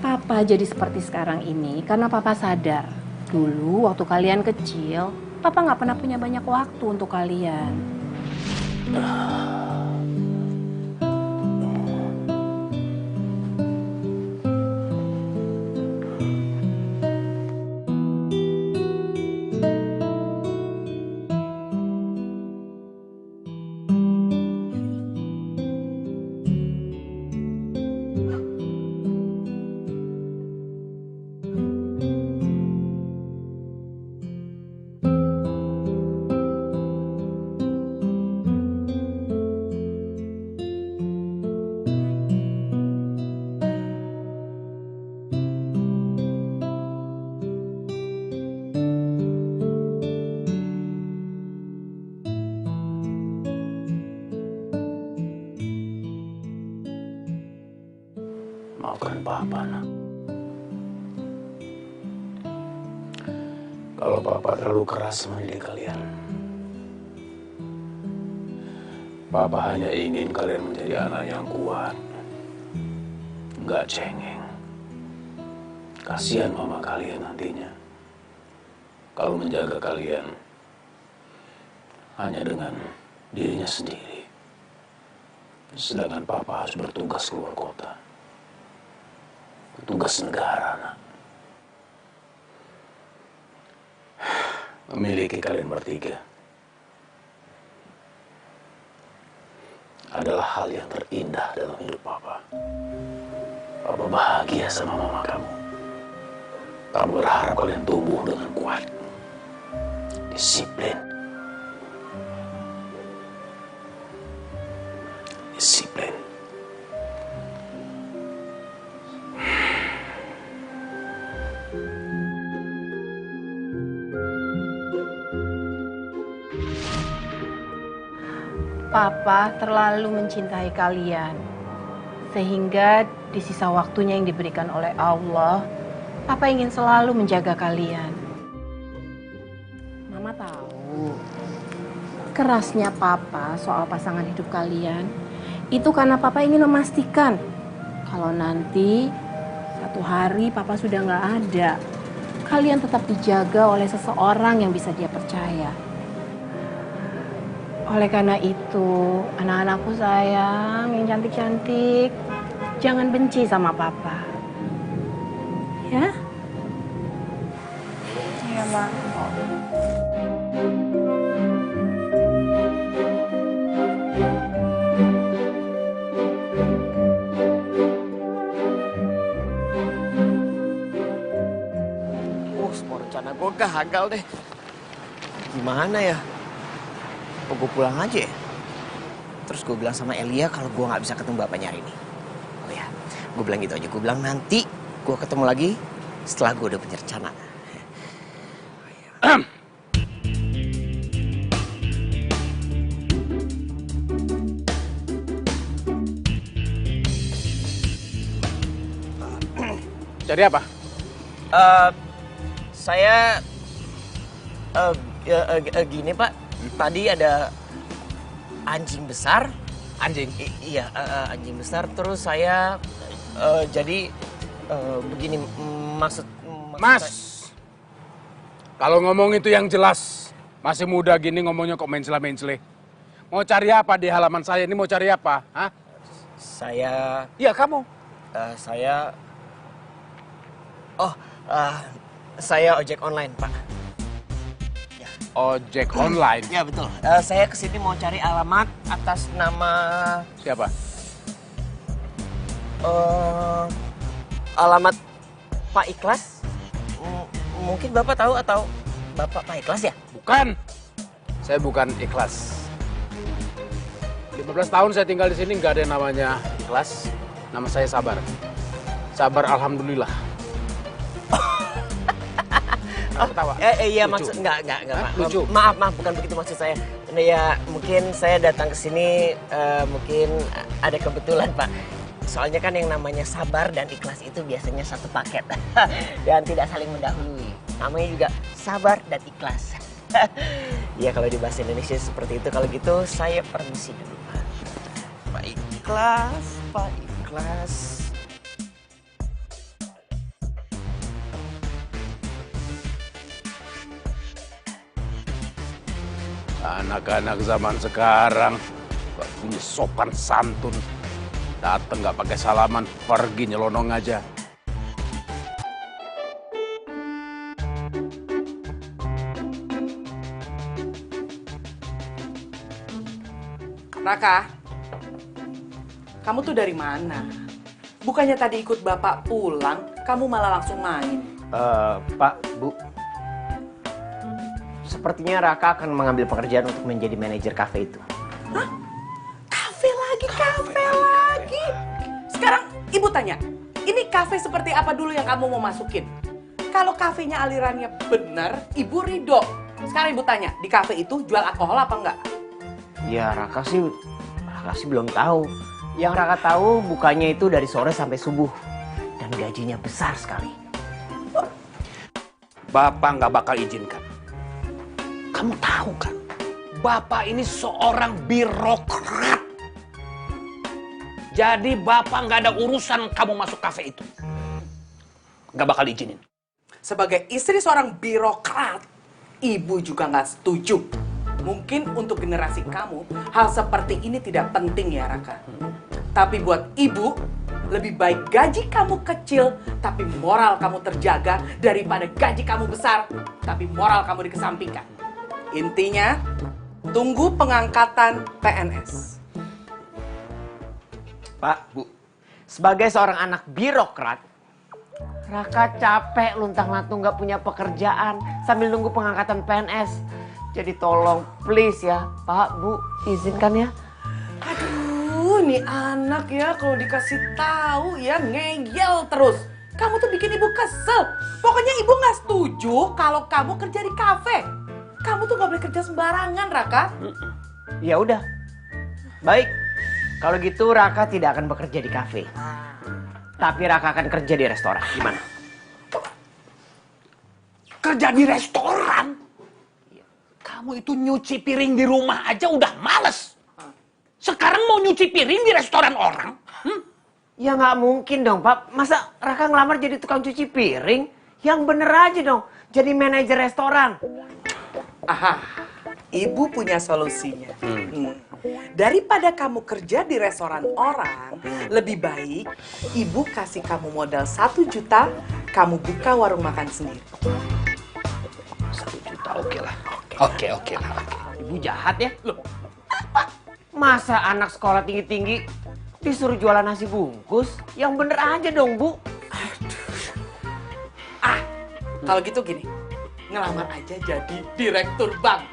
Papa jadi seperti sekarang ini karena Papa sadar. Dulu waktu kalian kecil, Papa nggak pernah punya banyak waktu untuk kalian. Maafkan Papa, nak. Kalau Papa terlalu keras mendidik kalian. Papa hanya ingin kalian menjadi anak yang kuat. Nggak cengeng. Kasihan mama kalian nantinya. Kalau menjaga kalian hanya dengan dirinya sendiri. Sedangkan Papa harus bertugas keluar kota. Tugas negara, nak. Memiliki kalian bertiga adalah hal yang terindah dalam hidup Papa. Papa bahagia sama mama kamu. Papa berharap kalian tumbuh dengan kuat, disiplin. Papa terlalu mencintai kalian. Sehingga di sisa waktunya yang diberikan oleh Allah, Papa ingin selalu menjaga kalian. Mama tahu, kerasnya Papa soal pasangan hidup kalian, itu karena Papa ingin memastikan kalau nanti satu hari Papa sudah nggak ada, kalian tetap dijaga oleh seseorang yang bisa dia percaya. Oleh karena itu, anak-anakku sayang, yang cantik-cantik, jangan benci sama Papa. Ya? Iya, Ma. Semua rencana gue gagal deh. Gimana ya? Apa gue pulang aja ya? Terus gue bilang sama Elia kalau gue nggak bisa ketemu bapaknya hari ini. Oh ya, gue bilang gitu aja. Gue bilang nanti gue ketemu lagi setelah gue udah punya rencana. Jadi apa? Saya gini Pak, tadi ada anjing besar. Anjing? Iya, anjing besar. Terus saya jadi begini maksud. Mas, kalau ngomong itu yang jelas. Masih muda gini ngomongnya kok mencela-mencele. Mau cari apa di halaman saya ini? Mau cari apa? Hah? Saya. Iya kamu. Saya. Saya ojek online, Pak. Ya. Ojek online? Ya, betul. Saya kesini mau cari alamat atas nama... Siapa? Alamat Pak Ikhlas. Mungkin Bapak tahu atau Bapak Pak Ikhlas ya? Bukan. Saya bukan Ikhlas. 15 tahun saya tinggal di sini nggak ada yang namanya Ikhlas. Nama saya Sabar. Sabar alhamdulillah. Ketawa. Iya, lucu. maksud enggak. Lucu. Maaf, bukan begitu maksud saya. Ya, mungkin saya datang ke sini mungkin ada kebetulan, Pak. Soalnya kan yang namanya Sabar dan Ikhlas itu biasanya satu paket dan tidak saling mendahului. Namanya juga Sabar dan Ikhlas. Ya, kalau di bahasa Indonesia seperti itu. Kalau gitu saya permisi dulu, Pak. Pak Ikhlas, Pak Ikhlas. Anak-anak zaman sekarang gak punya sopan santun. Dateng gak pakai salaman, pergi nyelonong aja. Raka, kamu tuh dari mana? Bukannya tadi ikut bapak pulang, kamu malah langsung main. Pak, Bu. Sepertinya Raka akan mengambil pekerjaan untuk menjadi manajer kafe itu. Hah? Kafe lagi? Sekarang ibu tanya, ini kafe seperti apa dulu yang kamu mau masukin? Kalau kafenya alirannya benar, ibu ridho. Sekarang ibu tanya, di kafe itu jual alkohol apa enggak? Ya Raka sih belum tahu. Yang Raka tahu bukanya itu dari sore sampai subuh. Dan gajinya besar sekali. Bapak nggak bakal izinkan. Kamu tahu kan, Bapak ini seorang birokrat. Jadi Bapak nggak ada urusan kamu masuk kafe itu. Nggak bakal izinin. Sebagai istri seorang birokrat, ibu juga nggak setuju. Mungkin untuk generasi kamu, hal seperti ini tidak penting ya Raka. Tapi buat ibu, lebih baik gaji kamu kecil, tapi moral kamu terjaga, daripada gaji kamu besar, tapi moral kamu dikesampingkan. Intinya, tunggu pengangkatan PNS. Pak, Bu, sebagai seorang anak birokrat, Raka capek luntang-lantung nggak punya pekerjaan sambil nunggu pengangkatan PNS. Jadi tolong, please ya, Pak, Bu, izinkan ya. Aduh, nih anak ya kalau dikasih tahu ya ngeyel terus. Kamu tuh bikin ibu kesel. Pokoknya ibu nggak setuju kalau kamu kerja di kafe. Kamu tuh nggak boleh kerja sembarangan, Raka. Ya udah, Baik, kalau gitu Raka tidak akan bekerja di kafe. Tapi Raka akan kerja di restoran. Gimana? Kerja di restoran? Kamu itu nyuci piring di rumah aja udah males. Sekarang mau nyuci piring di restoran orang? Ya nggak mungkin dong, Pak. Masa Raka ngelamar jadi tukang cuci piring? Yang bener aja dong, jadi manajer restoran. Aha, Ibu punya solusinya. Daripada kamu kerja di restoran orang, lebih baik Ibu kasih kamu modal 1 juta, kamu buka warung makan sendiri. 1 juta, oke lah. Oke lah. Ibu jahat ya? Loh, apa? Masa anak sekolah tinggi-tinggi disuruh jualan nasi bungkus? Yang bener aja dong, Bu. Kalau gitu gini, ngelamar aja jadi direktur bank.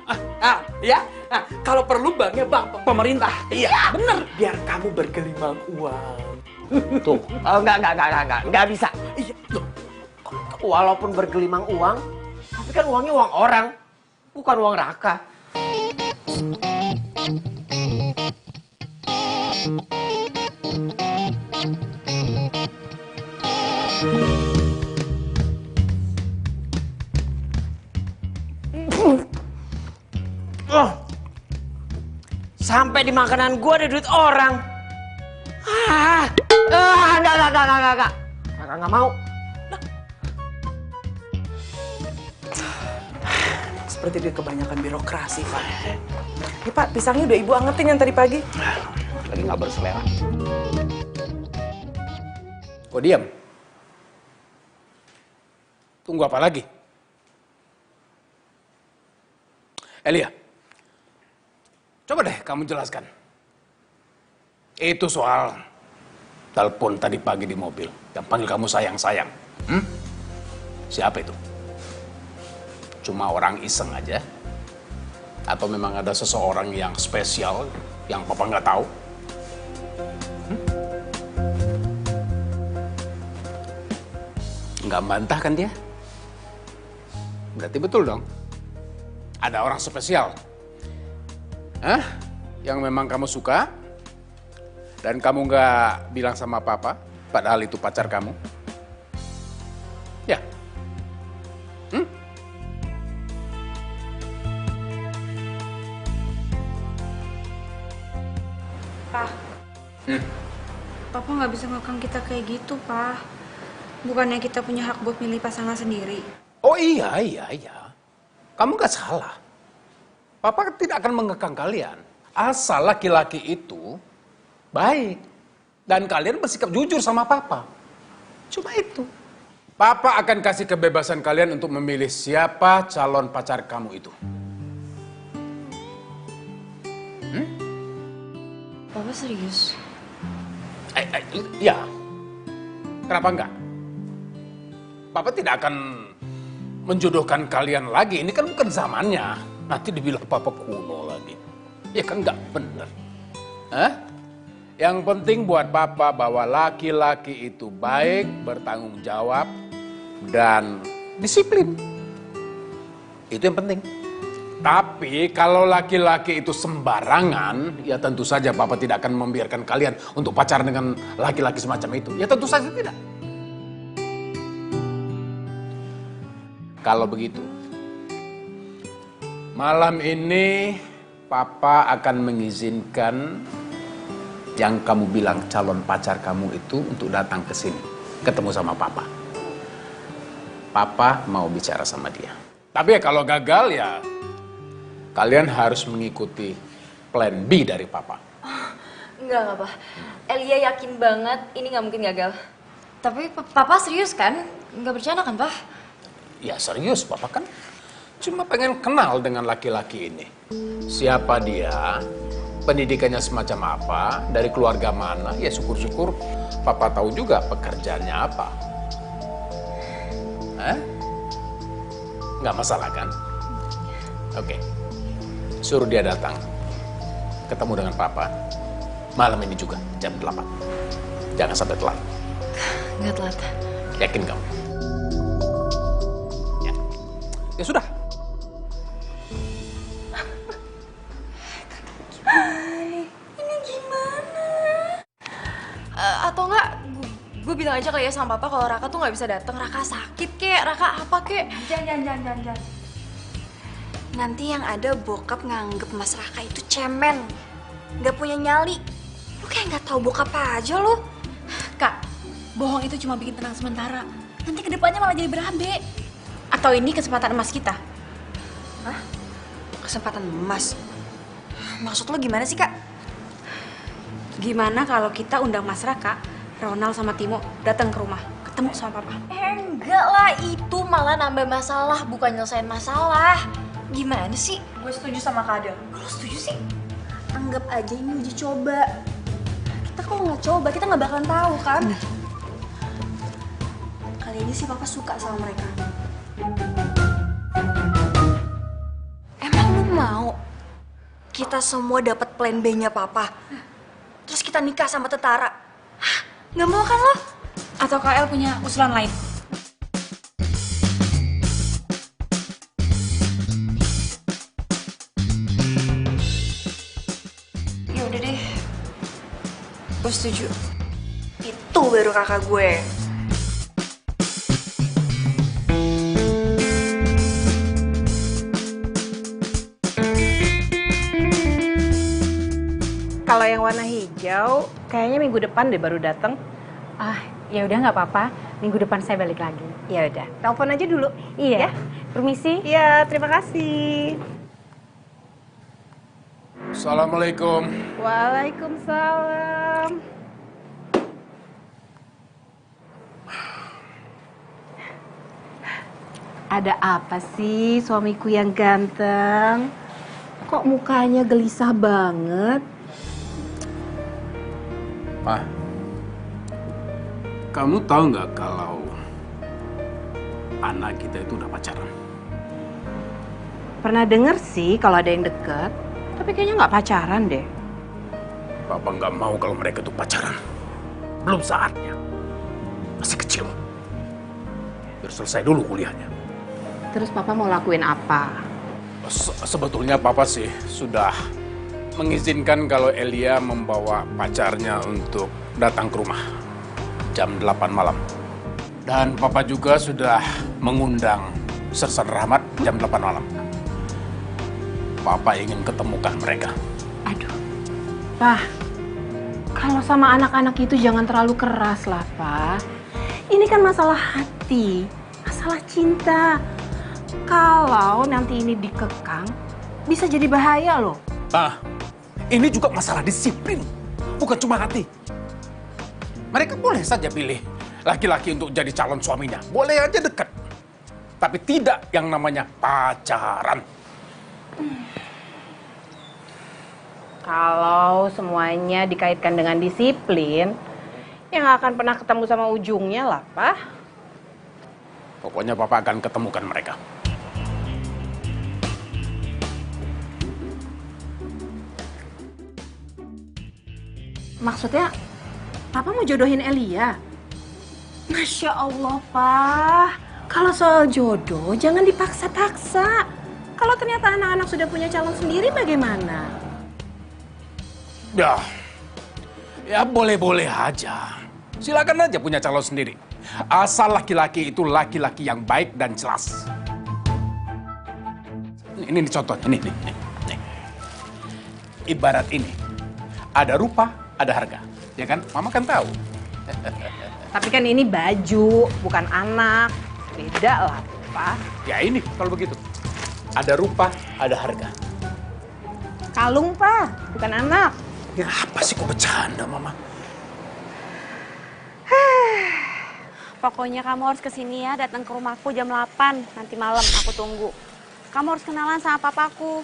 Ya. Nah, kalau perlu banknya bank pemerintah. Iya, bener. Biar kamu bergelimang uang. Tuh, nggak bisa. Iya, tuh. Walaupun bergelimang uang, tapi kan uangnya uang orang, bukan uang Raka. Sampai di makanan gue ada duit orang. Enggak. Raka nggak mau. Seperti dia kebanyakan birokrasi, Pak. Ini Pak, pisangnya udah Ibu angetin yang tadi pagi. Lagi nggak berselera. Kok diam? Tunggu apa lagi? Elia, coba deh kamu jelaskan. Itu soal telepon tadi pagi di mobil yang panggil kamu sayang-sayang. Siapa itu? Cuma orang iseng aja? Atau memang ada seseorang yang spesial yang papa nggak tahu? Nggak bantah kan dia? Berarti betul dong. Ada orang spesial. Yang memang kamu suka dan kamu nggak bilang sama papa, padahal itu pacar kamu. Ya. Pak, Papa nggak bisa ngekang kita kayak gitu, Pak. Bukannya kita punya hak buat milih pasangan sendiri. Oh iya. Kamu nggak salah. Papa tidak akan mengekang kalian. Asal laki-laki itu baik. Dan kalian bersikap jujur sama papa. Cuma itu. Papa akan kasih kebebasan kalian untuk memilih siapa calon pacar kamu itu. Papa serius? Ya. Kenapa enggak? Papa tidak akan menjodohkan kalian lagi. Ini kan bukan zamannya. Nanti dibilang papa kuno lagi. Ya kan enggak bener. Yang penting buat papa bahwa laki-laki itu baik, bertanggung jawab, dan disiplin. Itu yang penting. Tapi kalau laki-laki itu sembarangan, ya tentu saja papa tidak akan membiarkan kalian untuk pacaran dengan laki-laki semacam itu. Ya tentu saja tidak. Kalau begitu, malam ini papa akan mengizinkan yang kamu bilang calon pacar kamu itu untuk datang ke sini, ketemu sama papa. Papa mau bicara sama dia. Tapi ya kalau gagal ya kalian harus mengikuti plan B dari papa. Enggak, Pak. Elia yakin banget ini nggak mungkin gagal. Tapi Papa serius kan? Nggak bercanda kan, Pak? Ya serius, papa kan cuma pengen kenal dengan laki-laki ini. Siapa dia, pendidikannya semacam apa, dari keluarga mana, ya syukur-syukur papa tahu juga pekerjaannya apa. Nggak masalah kan? Oke. Suruh dia datang, ketemu dengan papa, malam ini juga, jam 8. Jangan sampai telat. Nggak telat. Yakin kamu? Ya sudah. Ini Atau enggak gue bilang aja kali ya sama papa kalau Raka tuh nggak bisa datang. Raka sakit kek, Raka apa kek. Jangan. Nanti yang ada bokap nganggep Mas Raka itu cemen, nggak punya nyali. Lu kayak nggak tahu bokap aja lo. Kak, bohong itu cuma bikin tenang sementara. Nanti kedepannya malah jadi berabe. Atau ini kesempatan emas kita? Hah? Kesempatan emas? Maksud lo gimana sih, Kak? Gimana kalau kita undang Mas Raka, Ronald sama Timo datang ke rumah, ketemu sama papa? Enggak lah, itu malah nambah masalah, bukan nyelesain masalah. Gimana sih? Gue setuju sama Kak Adel. Lo setuju sih? Anggap aja ini uji coba. Kita kalau nggak coba, kita nggak bakalan tahu kan? Kali ini sih papa suka sama mereka. Emang lu mau kita semua dapat plan B-nya papa? Terus kita nikah sama tentara? Hah? Nggak mau kan lo? Atau KL punya usulan lain? Ya udah deh, gue setuju. Itu baru kakak gue. Kalau yang warna hijau, kayaknya minggu depan deh baru datang. Ah, ya udah nggak apa-apa. Minggu depan saya balik lagi. Ya udah, telepon aja dulu. Iya. Ya? Permisi. Iya, terima kasih. Assalamualaikum. Waalaikumsalam. Ada apa sih suamiku yang ganteng? Kok mukanya gelisah banget? Ma, kamu tahu nggak kalau anak kita itu udah pacaran? Pernah denger sih kalau ada yang deket, tapi kayaknya nggak pacaran deh. Papa nggak mau kalau mereka itu pacaran. Belum saatnya. Masih kecil. Biar selesai dulu kuliahnya. Terus papa mau lakuin apa? Sebetulnya papa sih sudah mengizinkan kalau Elia membawa pacarnya untuk datang ke rumah jam 8 malam. Dan papa juga sudah mengundang Sersan Rahmat jam 8 malam. Papa ingin ketemukan mereka. Aduh, Pak, kalau sama anak-anak itu jangan terlalu keras lah, Pak. Ini kan masalah hati, masalah cinta. Kalau nanti ini dikekang, bisa jadi bahaya loh. Pak, ini juga masalah disiplin, bukan cuma hati. Mereka boleh saja pilih laki-laki untuk jadi calon suaminya. Boleh aja dekat. Tapi tidak yang namanya pacaran. Kalau semuanya dikaitkan dengan disiplin, ya nggak akan pernah ketemu sama ujungnya lah, Pak. Pokoknya Papa akan ketemukan mereka. Maksudnya, Papa mau jodohin Elia? Masya Allah, Pak. Kalau soal jodoh, jangan dipaksa-paksa. Kalau ternyata anak-anak sudah punya calon sendiri, bagaimana? Ya boleh-boleh aja. Silakan aja punya calon sendiri. Asal laki-laki itu laki-laki yang baik dan jelas. Ini contohnya, nih. Ibarat ini, ada rupa, ada harga. Ya kan? Mama kan tahu. Tapi kan ini baju, bukan anak. Beda lah, Pak. Ya ini, kalau begitu. Ada rupa, ada harga. Kalung, Pak. Bukan anak. Ya apa sih kok bercanda, Mama? Pokoknya kamu harus kesini ya, datang ke rumahku jam 8 nanti malam, aku tunggu. Kamu harus kenalan sama papaku.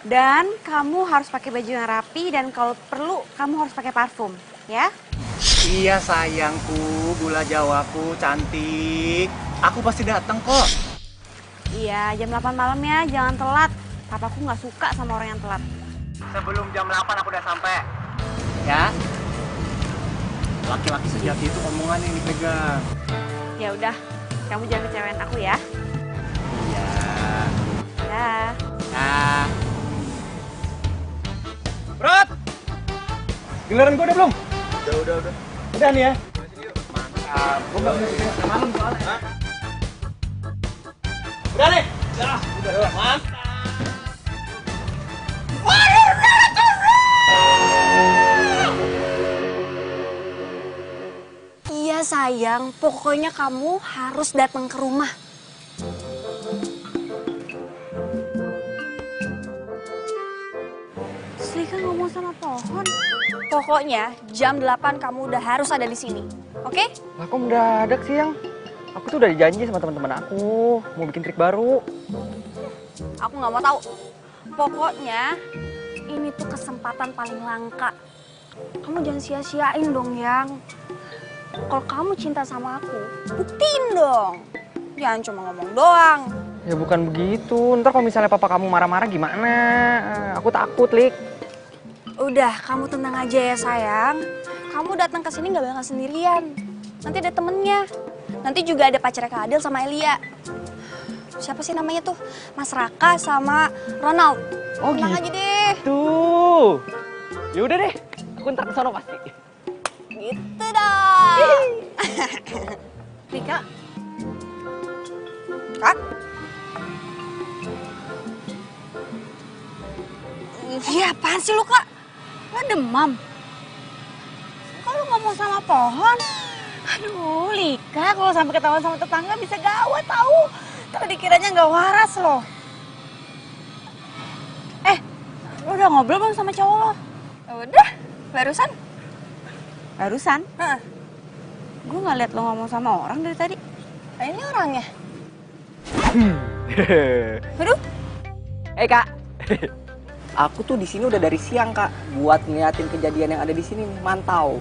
Dan kamu harus pakai baju yang rapi dan kalau perlu kamu harus pakai parfum, ya? Iya sayangku, gula jawaku, cantik. Aku pasti datang kok. Iya, jam 8 malam ya, jangan telat. Papaku nggak suka sama orang yang telat. Sebelum jam 8 aku udah sampai. Ya. Laki-laki sejati itu omongannya yang dipegang. Ya udah, kamu jangan kecewain aku ya. Iya. Dah. Nah. Brat! Giliran gue udah belum? Udah. Udah nih ya. Mantap. Gue nggak bisa bikin malam soalnya. Udah nih. Udah, mantap. Iya sayang, pokoknya kamu harus datang ke rumah. Selika ngomong sama pohon. Pokoknya jam 8 kamu udah harus ada di sini, oke? Lah kok mendadak sih, Yang? Aku tuh udah janji sama teman-teman aku mau bikin trik baru. Aku nggak mau tahu. Pokoknya ini tuh kesempatan paling langka. Kamu jangan sia-siain dong, Yang. Kalau kamu cinta sama aku, buktiin dong. Jangan cuma ngomong doang. Ya bukan begitu. Ntar kalau misalnya papa kamu marah-marah gimana? Aku takut, Lik. Udah, kamu tenang aja ya sayang. Kamu datang ke sini nggak bakal sendirian. Nanti ada temennya. Nanti juga ada pacarnya Kak Adel sama Elia. Siapa sih namanya tuh? Mas Raka sama Ronald. Oh, tenang aja deh. Tuh. Ya udah deh. Aku ntar kesana pasti. Gitu dong. Rika. Kak? Iya, apaan sih lu, Kak? Lo demam? Kok lu ngomong sama pohon? Aduh, Lika, kalau sampai ketahuan sama tetangga bisa gawat tahu. Tapi dikiranya nggak waras loh. Lu udah ngobrol belum sama cowok lo? Udah, barusan. Barusan? Gue nggak liat lo ngomong sama orang dari tadi. Nah, ini orangnya. Aduh. Kak. Aku tuh di sini udah dari siang, Kak, buat ngeliatin kejadian yang ada di sini nih, mantau.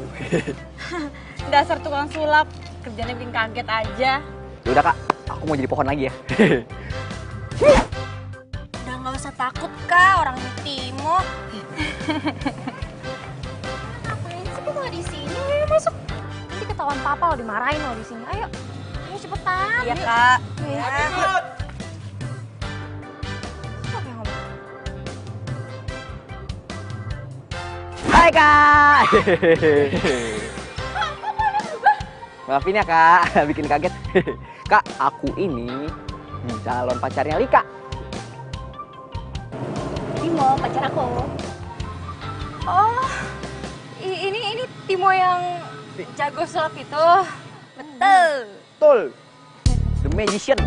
Dasar tukang sulap, kerjanya bikin kaget aja. Udah, Kak, aku mau jadi pohon lagi ya. Udah nggak usah takut, Kak, orang Timo. Ngapain sih kok di sini? Ayo masuk. Nanti ketahuan papa lo dimarahin lo di sini. Ayo. Ayo cepetan. Iya, Kak. Iya. Hai, Kak. Maafin ya, Kak, bikin kaget. Kak, aku ini calon pacarnya Lika. Timo, pacar aku. Oh, ini Timo yang jago sulap itu. Betul. Betul. The Magician.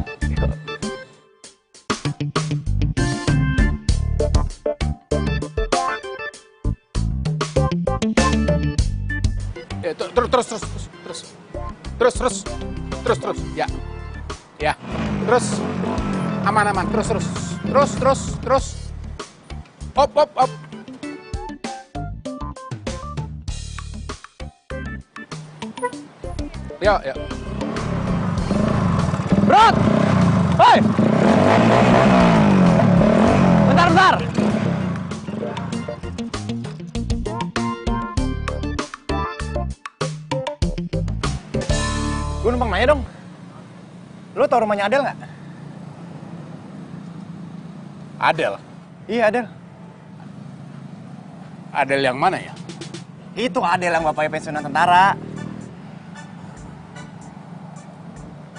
Ya, terus. Ya. Terus. Aman. Terus. Hop. Ya. Bro! Hei! Bentar. Gue numpang nanya dong. Lo tau rumahnya Adel nggak? Adel. Iya, Adel. Adel yang mana ya? Itu Adel yang bapaknya pensiunan tentara.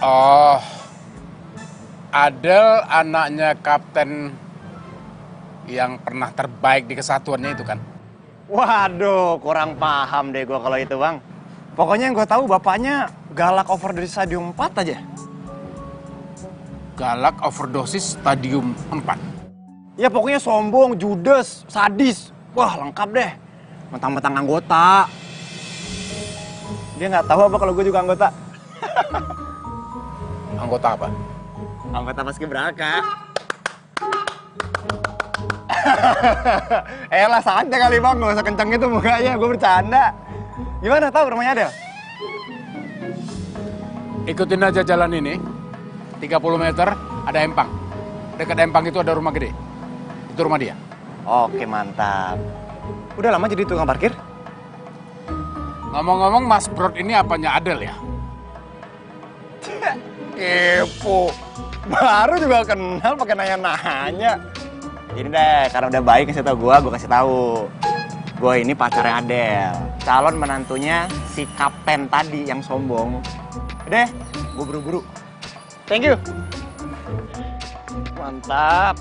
Oh, Adel anaknya kapten yang pernah terbaik di kesatuannya itu kan? Waduh, kurang paham deh gue kalau itu, Bang. Pokoknya yang gue tahu bapaknya galak overdose stadium 4 aja. Galak overdosis stadium 4? Ya pokoknya sombong, judes, sadis. Wah, lengkap deh. Mentang-mentang anggota. Dia nggak tahu apa kalau gue juga anggota. Anggota apa? Anggota Paskibraka. Elah, santai kali Bang, nggak usah kenceng gitu mukanya, gue bercanda. Gimana tahu rumahnya Adel? Ikutin aja jalan ini, 30 meter ada empang. Dekat empang itu ada rumah gede. Itu rumah dia. Oke, mantap. Udah lama jadi tukang parkir? Ngomong-ngomong, Mas Brod ini apanya Adel ya? Kepo. Baru juga kenal pakai nanya-nanya. Jadi deh, karena udah baik kasih tau gue kasih tahu. Gue ini pacarnya Adel, calon menantunya si kapten tadi yang sombong. Udah, gue buru-buru. Thank you. Mantap.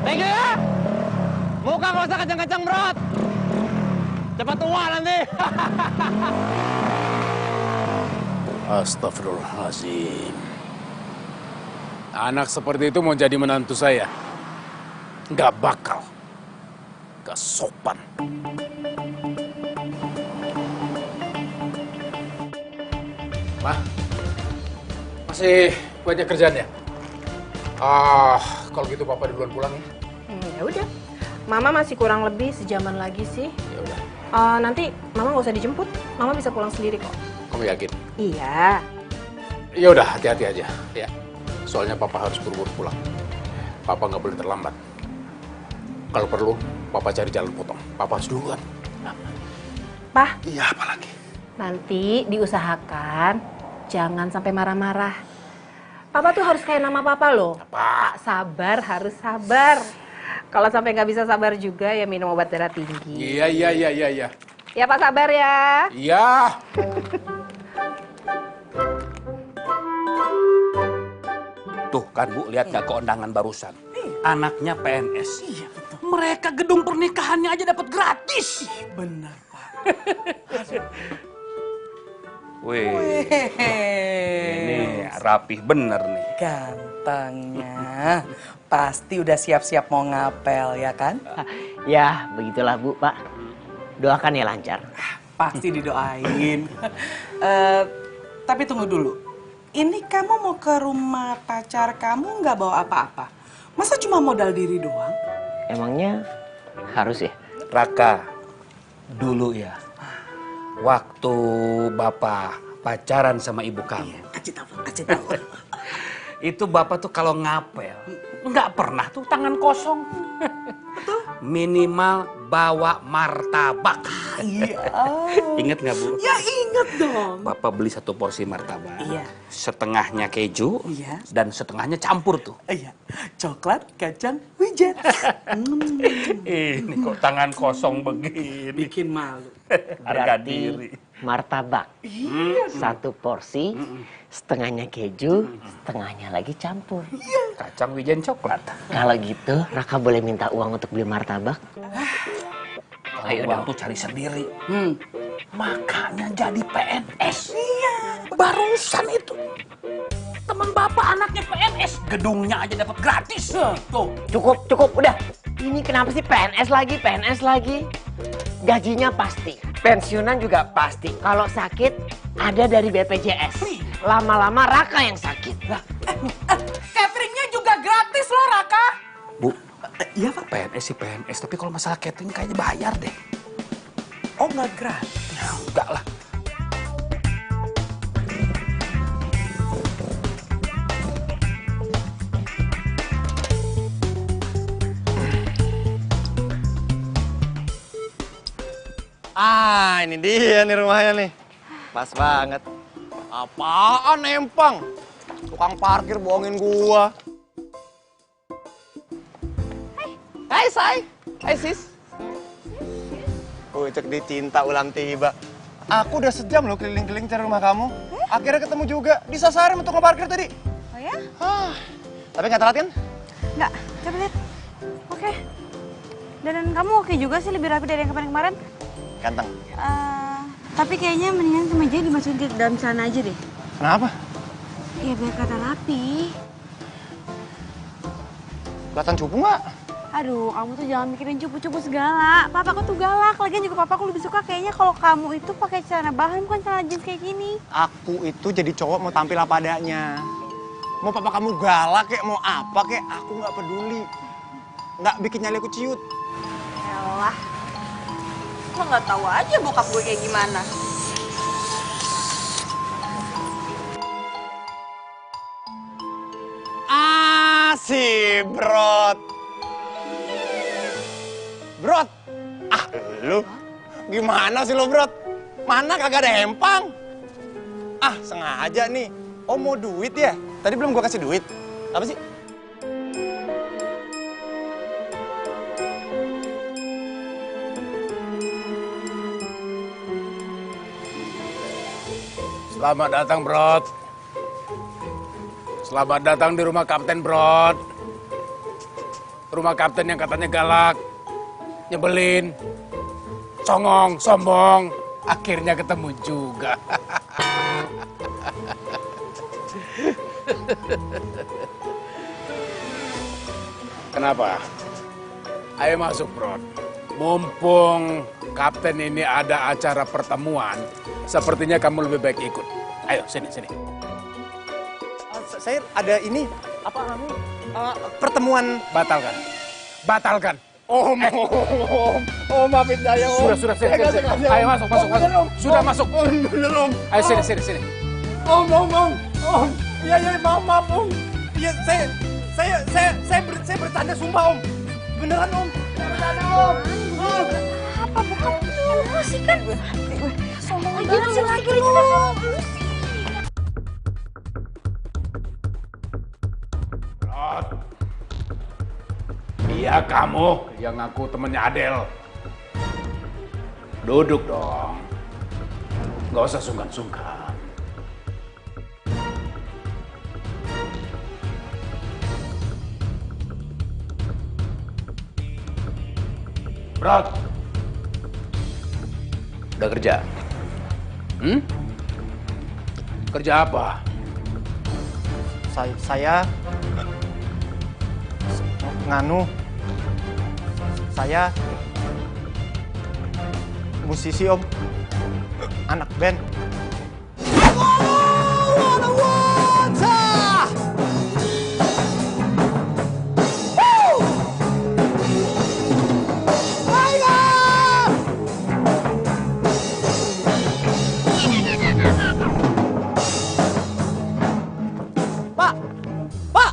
Thank you ya. Muka gak usah kencang-kencang, bro. Cepat tua nanti. Astagfirullahaladzim. Anak seperti itu mau jadi menantu saya? Nggak bakal. Nggak sopan. Ma, masih banyak kerjaan ya? Kalau gitu Papa duluan pulang ya? Ya udah. Mama masih kurang lebih sejaman lagi sih. Ya udah. Nanti Mama nggak usah dijemput. Mama bisa pulang sendiri kok. Kamu yakin? Iya. Ya udah, hati-hati aja ya. Soalnya Papa harus buru-buru pulang. Papa nggak boleh terlambat. Kalau perlu, Papa cari jalan potong. Papa harus duluan. Pak. Iya, apa lagi? Nanti diusahakan jangan sampai marah-marah. Papa tuh harus kayak nama Papa loh. Pak sabar, harus sabar. Kalau sampai nggak bisa sabar juga ya minum obat darah tinggi. Iya. Ya Pak sabar ya. Iya. Tuh kan Bu, lihat gak keundangan barusan? Anaknya PNS. Iya betul. Mereka gedung pernikahannya aja dapat gratis. Benar Pak. Wih, ini rapih bener nih. Gantengnya. Pasti udah siap-siap mau ngapel ya kan? Ya, begitulah Bu, Pak. Doakan ya lancar. Pasti didoain. Tapi tunggu dulu. Ini kamu mau ke rumah pacar kamu nggak bawa apa-apa? Masa cuma modal diri doang? Emangnya harus ya? Raka, dulu ya, waktu Bapak pacaran sama ibu kamu. Kasih tahu. Itu Bapak tuh kalau ngapel, nggak pernah tuh tangan kosong. Minimal bawa martabak. Iya. Ingat nggak Bu? Ya inget dong. Bapak beli 1 porsi martabak. Iya. Setengahnya keju. Iya. Dan setengahnya campur tuh. Iya. Coklat, kacang, wijen. Ini kok tangan kosong begini. Bikin malu. Harga diri. Martabak. Iya. 1 porsi, setengahnya keju, setengahnya lagi campur. Kacang, wijen, coklat. Kalau gitu, Raka boleh minta uang untuk beli martabak? Kalau uang tuh cari sendiri. Makanya jadi PNS. Iya. Barusan itu. Teman Bapak anaknya PNS. Gedungnya aja dapat gratis. Tuh. Cukup, udah. Ini kenapa sih PNS lagi? Gajinya pasti, pensiunan juga pasti. Kalau sakit, ada dari BPJS. Lama-lama Raka yang sakit. Cateringnya juga gratis loh, Raka. Bu, iya Pak. PNS sih PNS, tapi kalau masalah catering kayaknya bayar deh. Oh nggak gratis? Ya, enggak lah. Ini dia nih rumahnya nih. Pas banget. Apaan Empang? Tukang parkir bohongin gua. Hai Say. Hai Sis. Cek dicinta ulang tiba. Aku udah sejam loh keliling-keliling cari rumah kamu. Akhirnya ketemu juga. Disasarin untuk ngeparkir tadi. Oh ya? Tapi nggak telat kan? Nggak, coba lihat. Oke. Dan kamu oke juga sih, lebih rapi dari yang kemarin-kemarin. Ganteng. Tapi kayaknya mendingan kemejanya dimasukin ke dalam celana aja deh. Kenapa? Ya biar kata rapi. Kelihatan cupu nggak? Aduh, kamu tuh jangan mikirin cupu-cupu segala. Papaku tuh galak. Lagian juga papaku lebih suka kayaknya kalau kamu itu pakai celana bahan bukan celana jeans kayak gini. Aku itu jadi cowok mau tampil apa adanya. Mau papa kamu galak kek, mau apa kek, aku nggak peduli. Nggak bikin nyali aku ciut. Yalah. Lo nggak tahu aja bokap gue kayak gimana. Si Brot. Brot. Lu gimana sih lo, Brot? Mana kagak ada Empang? Sengaja nih. Oh, mau duit ya? Tadi belum gua kasih duit. Apa sih? Selamat datang, Brod. Selamat datang di rumah Kapten, Brod. Rumah Kapten yang katanya galak, nyebelin, songong, sombong. Akhirnya ketemu juga. Kenapa? Ayo masuk, Brod. Mumpung Kapten ini ada acara pertemuan, sepertinya kamu lebih baik ikut. Ayo, sini. Saya ada ini, pertemuan. Batalkan. Om, maafin saya, Om. Sudah, sini. Ayo masuk. Sudah masuk. Bener, Om. Ayo sini. Om. Iya, maaf, Om. Iya, saya bercanda, sumpah, Om. Beneran, Om. Bercanda, Om. Apa bukan lu sih kan? Sombong banget sih lagi Om. Iya, kamu yang ngaku temennya Adel. Duduk dong. Gak usah sungkan-sungkan. Brod. Udah kerja? Kerja apa? Saya nganu. Saya musisi, Om. Anak band. Pak!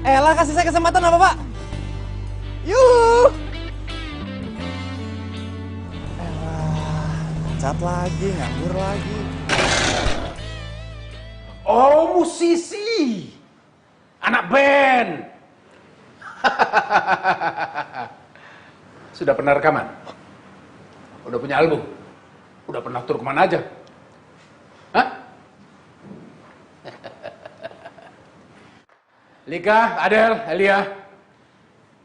Elah, kasih saya kesempatan apa, Pak? Yuh! Cat lagi, nganggur lagi. Oh, musisi. Anak band. Sudah pernah rekaman? Udah punya album? Udah pernah tur kemana aja? Hah? Lika, Adel, Elia,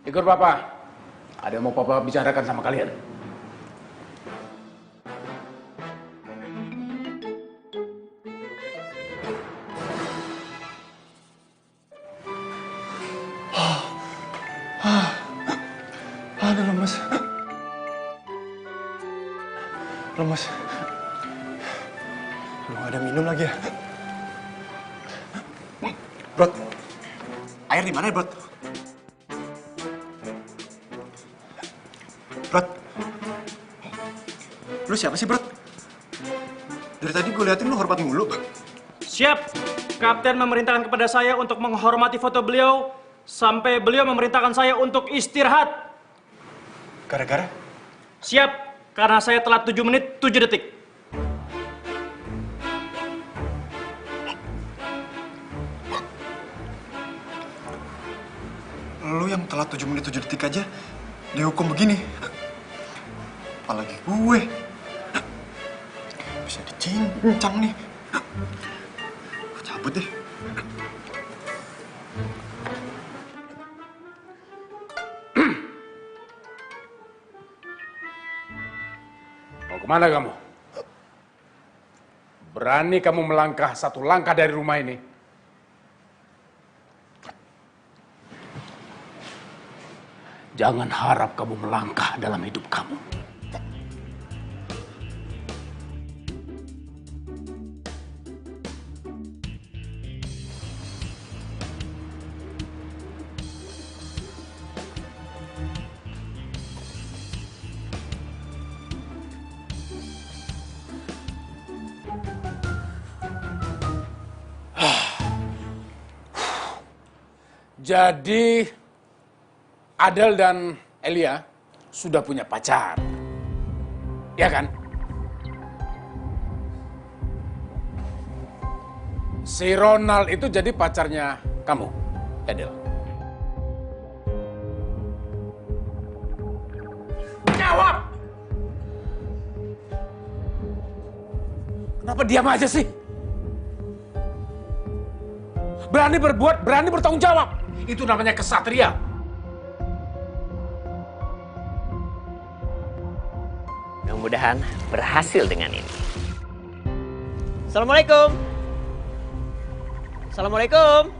ikut Papa. Ada yang mau Papa bicarakan sama kalian. Aduh, lemes. Lu gak ada minum lagi ya? Brod, air di mana ya, Brod? Brod, lu siapa sih, Brod? Dari tadi gue liatin lu hormat mulu. Siap. Kapten memerintahkan kepada saya untuk menghormati foto beliau sampai beliau memerintahkan saya untuk istirahat. Gara-gara? Siap, karena saya telat 7 menit 7 detik. Lu yang telat 7 menit 7 detik aja dihukum begini. Apalagi gue. Bisa dicincang nih. Gue cabut deh. Mau kemana kamu? Berani kamu melangkah satu langkah dari rumah ini? Jangan harap kamu melangkah dalam hidup kamu. Jadi Adel dan Elia sudah punya pacar, ya kan? Si Ronald itu jadi pacarnya kamu, Adel. Jawab! Kenapa diam aja sih? Berani berbuat, berani bertanggung jawab. Itu namanya kesatria. Mudah-mudahan berhasil dengan ini. Assalamualaikum. Assalamualaikum.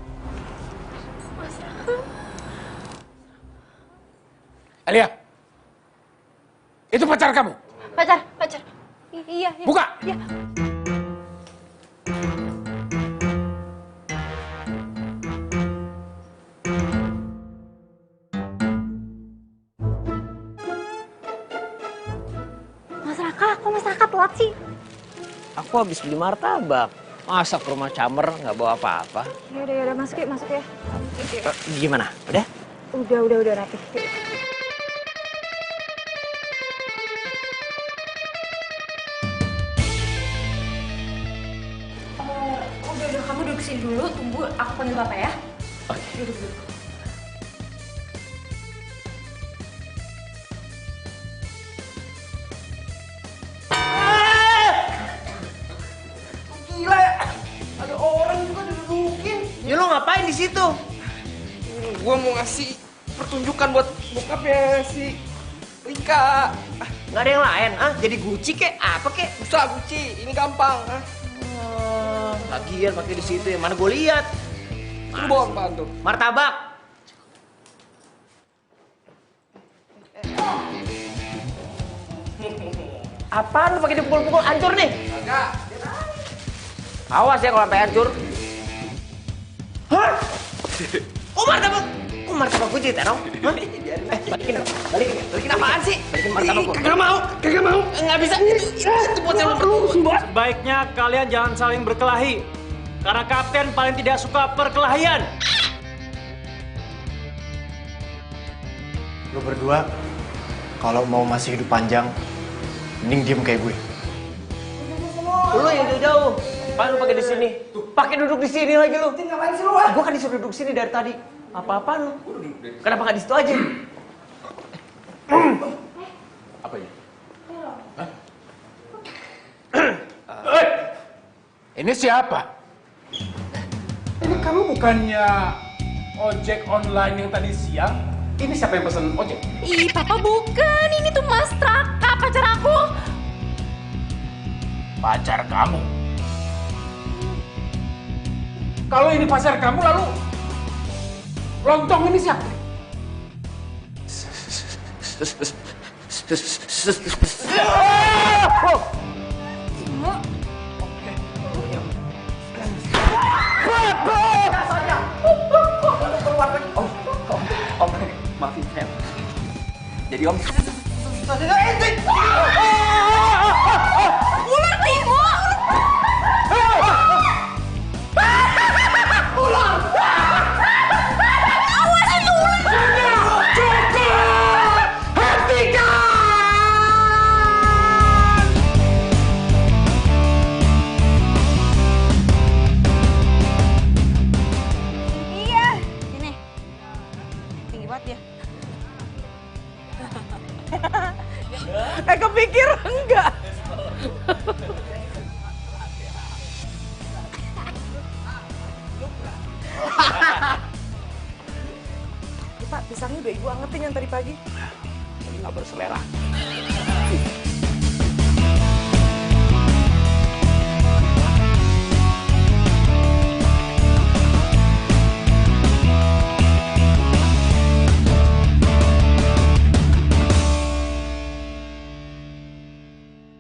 Alia, itu pacar kamu? Pacar. Iya. Buka. Iya. Mas Raka telat sih? Aku habis beli martabak. Masa ke rumah Camer nggak bawa apa-apa? Yaudah, masuk ya. Gimana? Udah? Udah rapi. Udah, kamu duduk sini dulu, tunggu aku panggil Bapak ya. Oke. Duduk. Gila ya, ada orang juga didudukin. Ya lo ngapain di situ? Gua mau ngasih pertunjukan buat bokapnya si Rika. Nggak ada yang lain, ah? Jadi Gucci kek? Apa kek? Usah Gucci, ini gampang. Lagian pakai di situ ya, mana gue lihat? Lu bawa apaan tuh? Martabak. Apaan lu pakai dipukul-pukul? Hancur nih. Agak. Awas ya kalau sampai hancur. Hah? Oh martabak. Kok martabak gue ditaruh? Hah? Balikin apaan sih? Balikin martabak gue. Kagak mau. Nggak bisa. Itu buat yang Sebaiknya kalian jangan saling berkelahi. Karena kapten paling tidak suka perkelahian. Lo berdua, kalau mau masih hidup panjang, mending diem kayak gue. Lu yang jauh-jauh. Apaan lu pakai di sini? Pakai duduk di sini lagi lu. Ngapain sih lu? Gua kan disuruh duduk sini dari tadi. Apa-apaan lu? Kenapa nggak di situ aja? Apa ini? Ini siapa? Ini kamu bukannya ojek online yang tadi siang? Ini siapa yang pesen ojek? Ih, Papa bukan. Ini tuh Mas Raka, pacar aku. Pacar kamu? Kalau ini pacar kamu, lalu lontong ini siapa? Om, maafin saya. Jadi Om. Ular Timo! Ular! Awas itu ular! Cukup! Hentikan! Iya, sini. Tinggi banget ya. Kepikir enggak? Pak, pisangnya udah ibu angetin yang tadi pagi. Nggak berselera.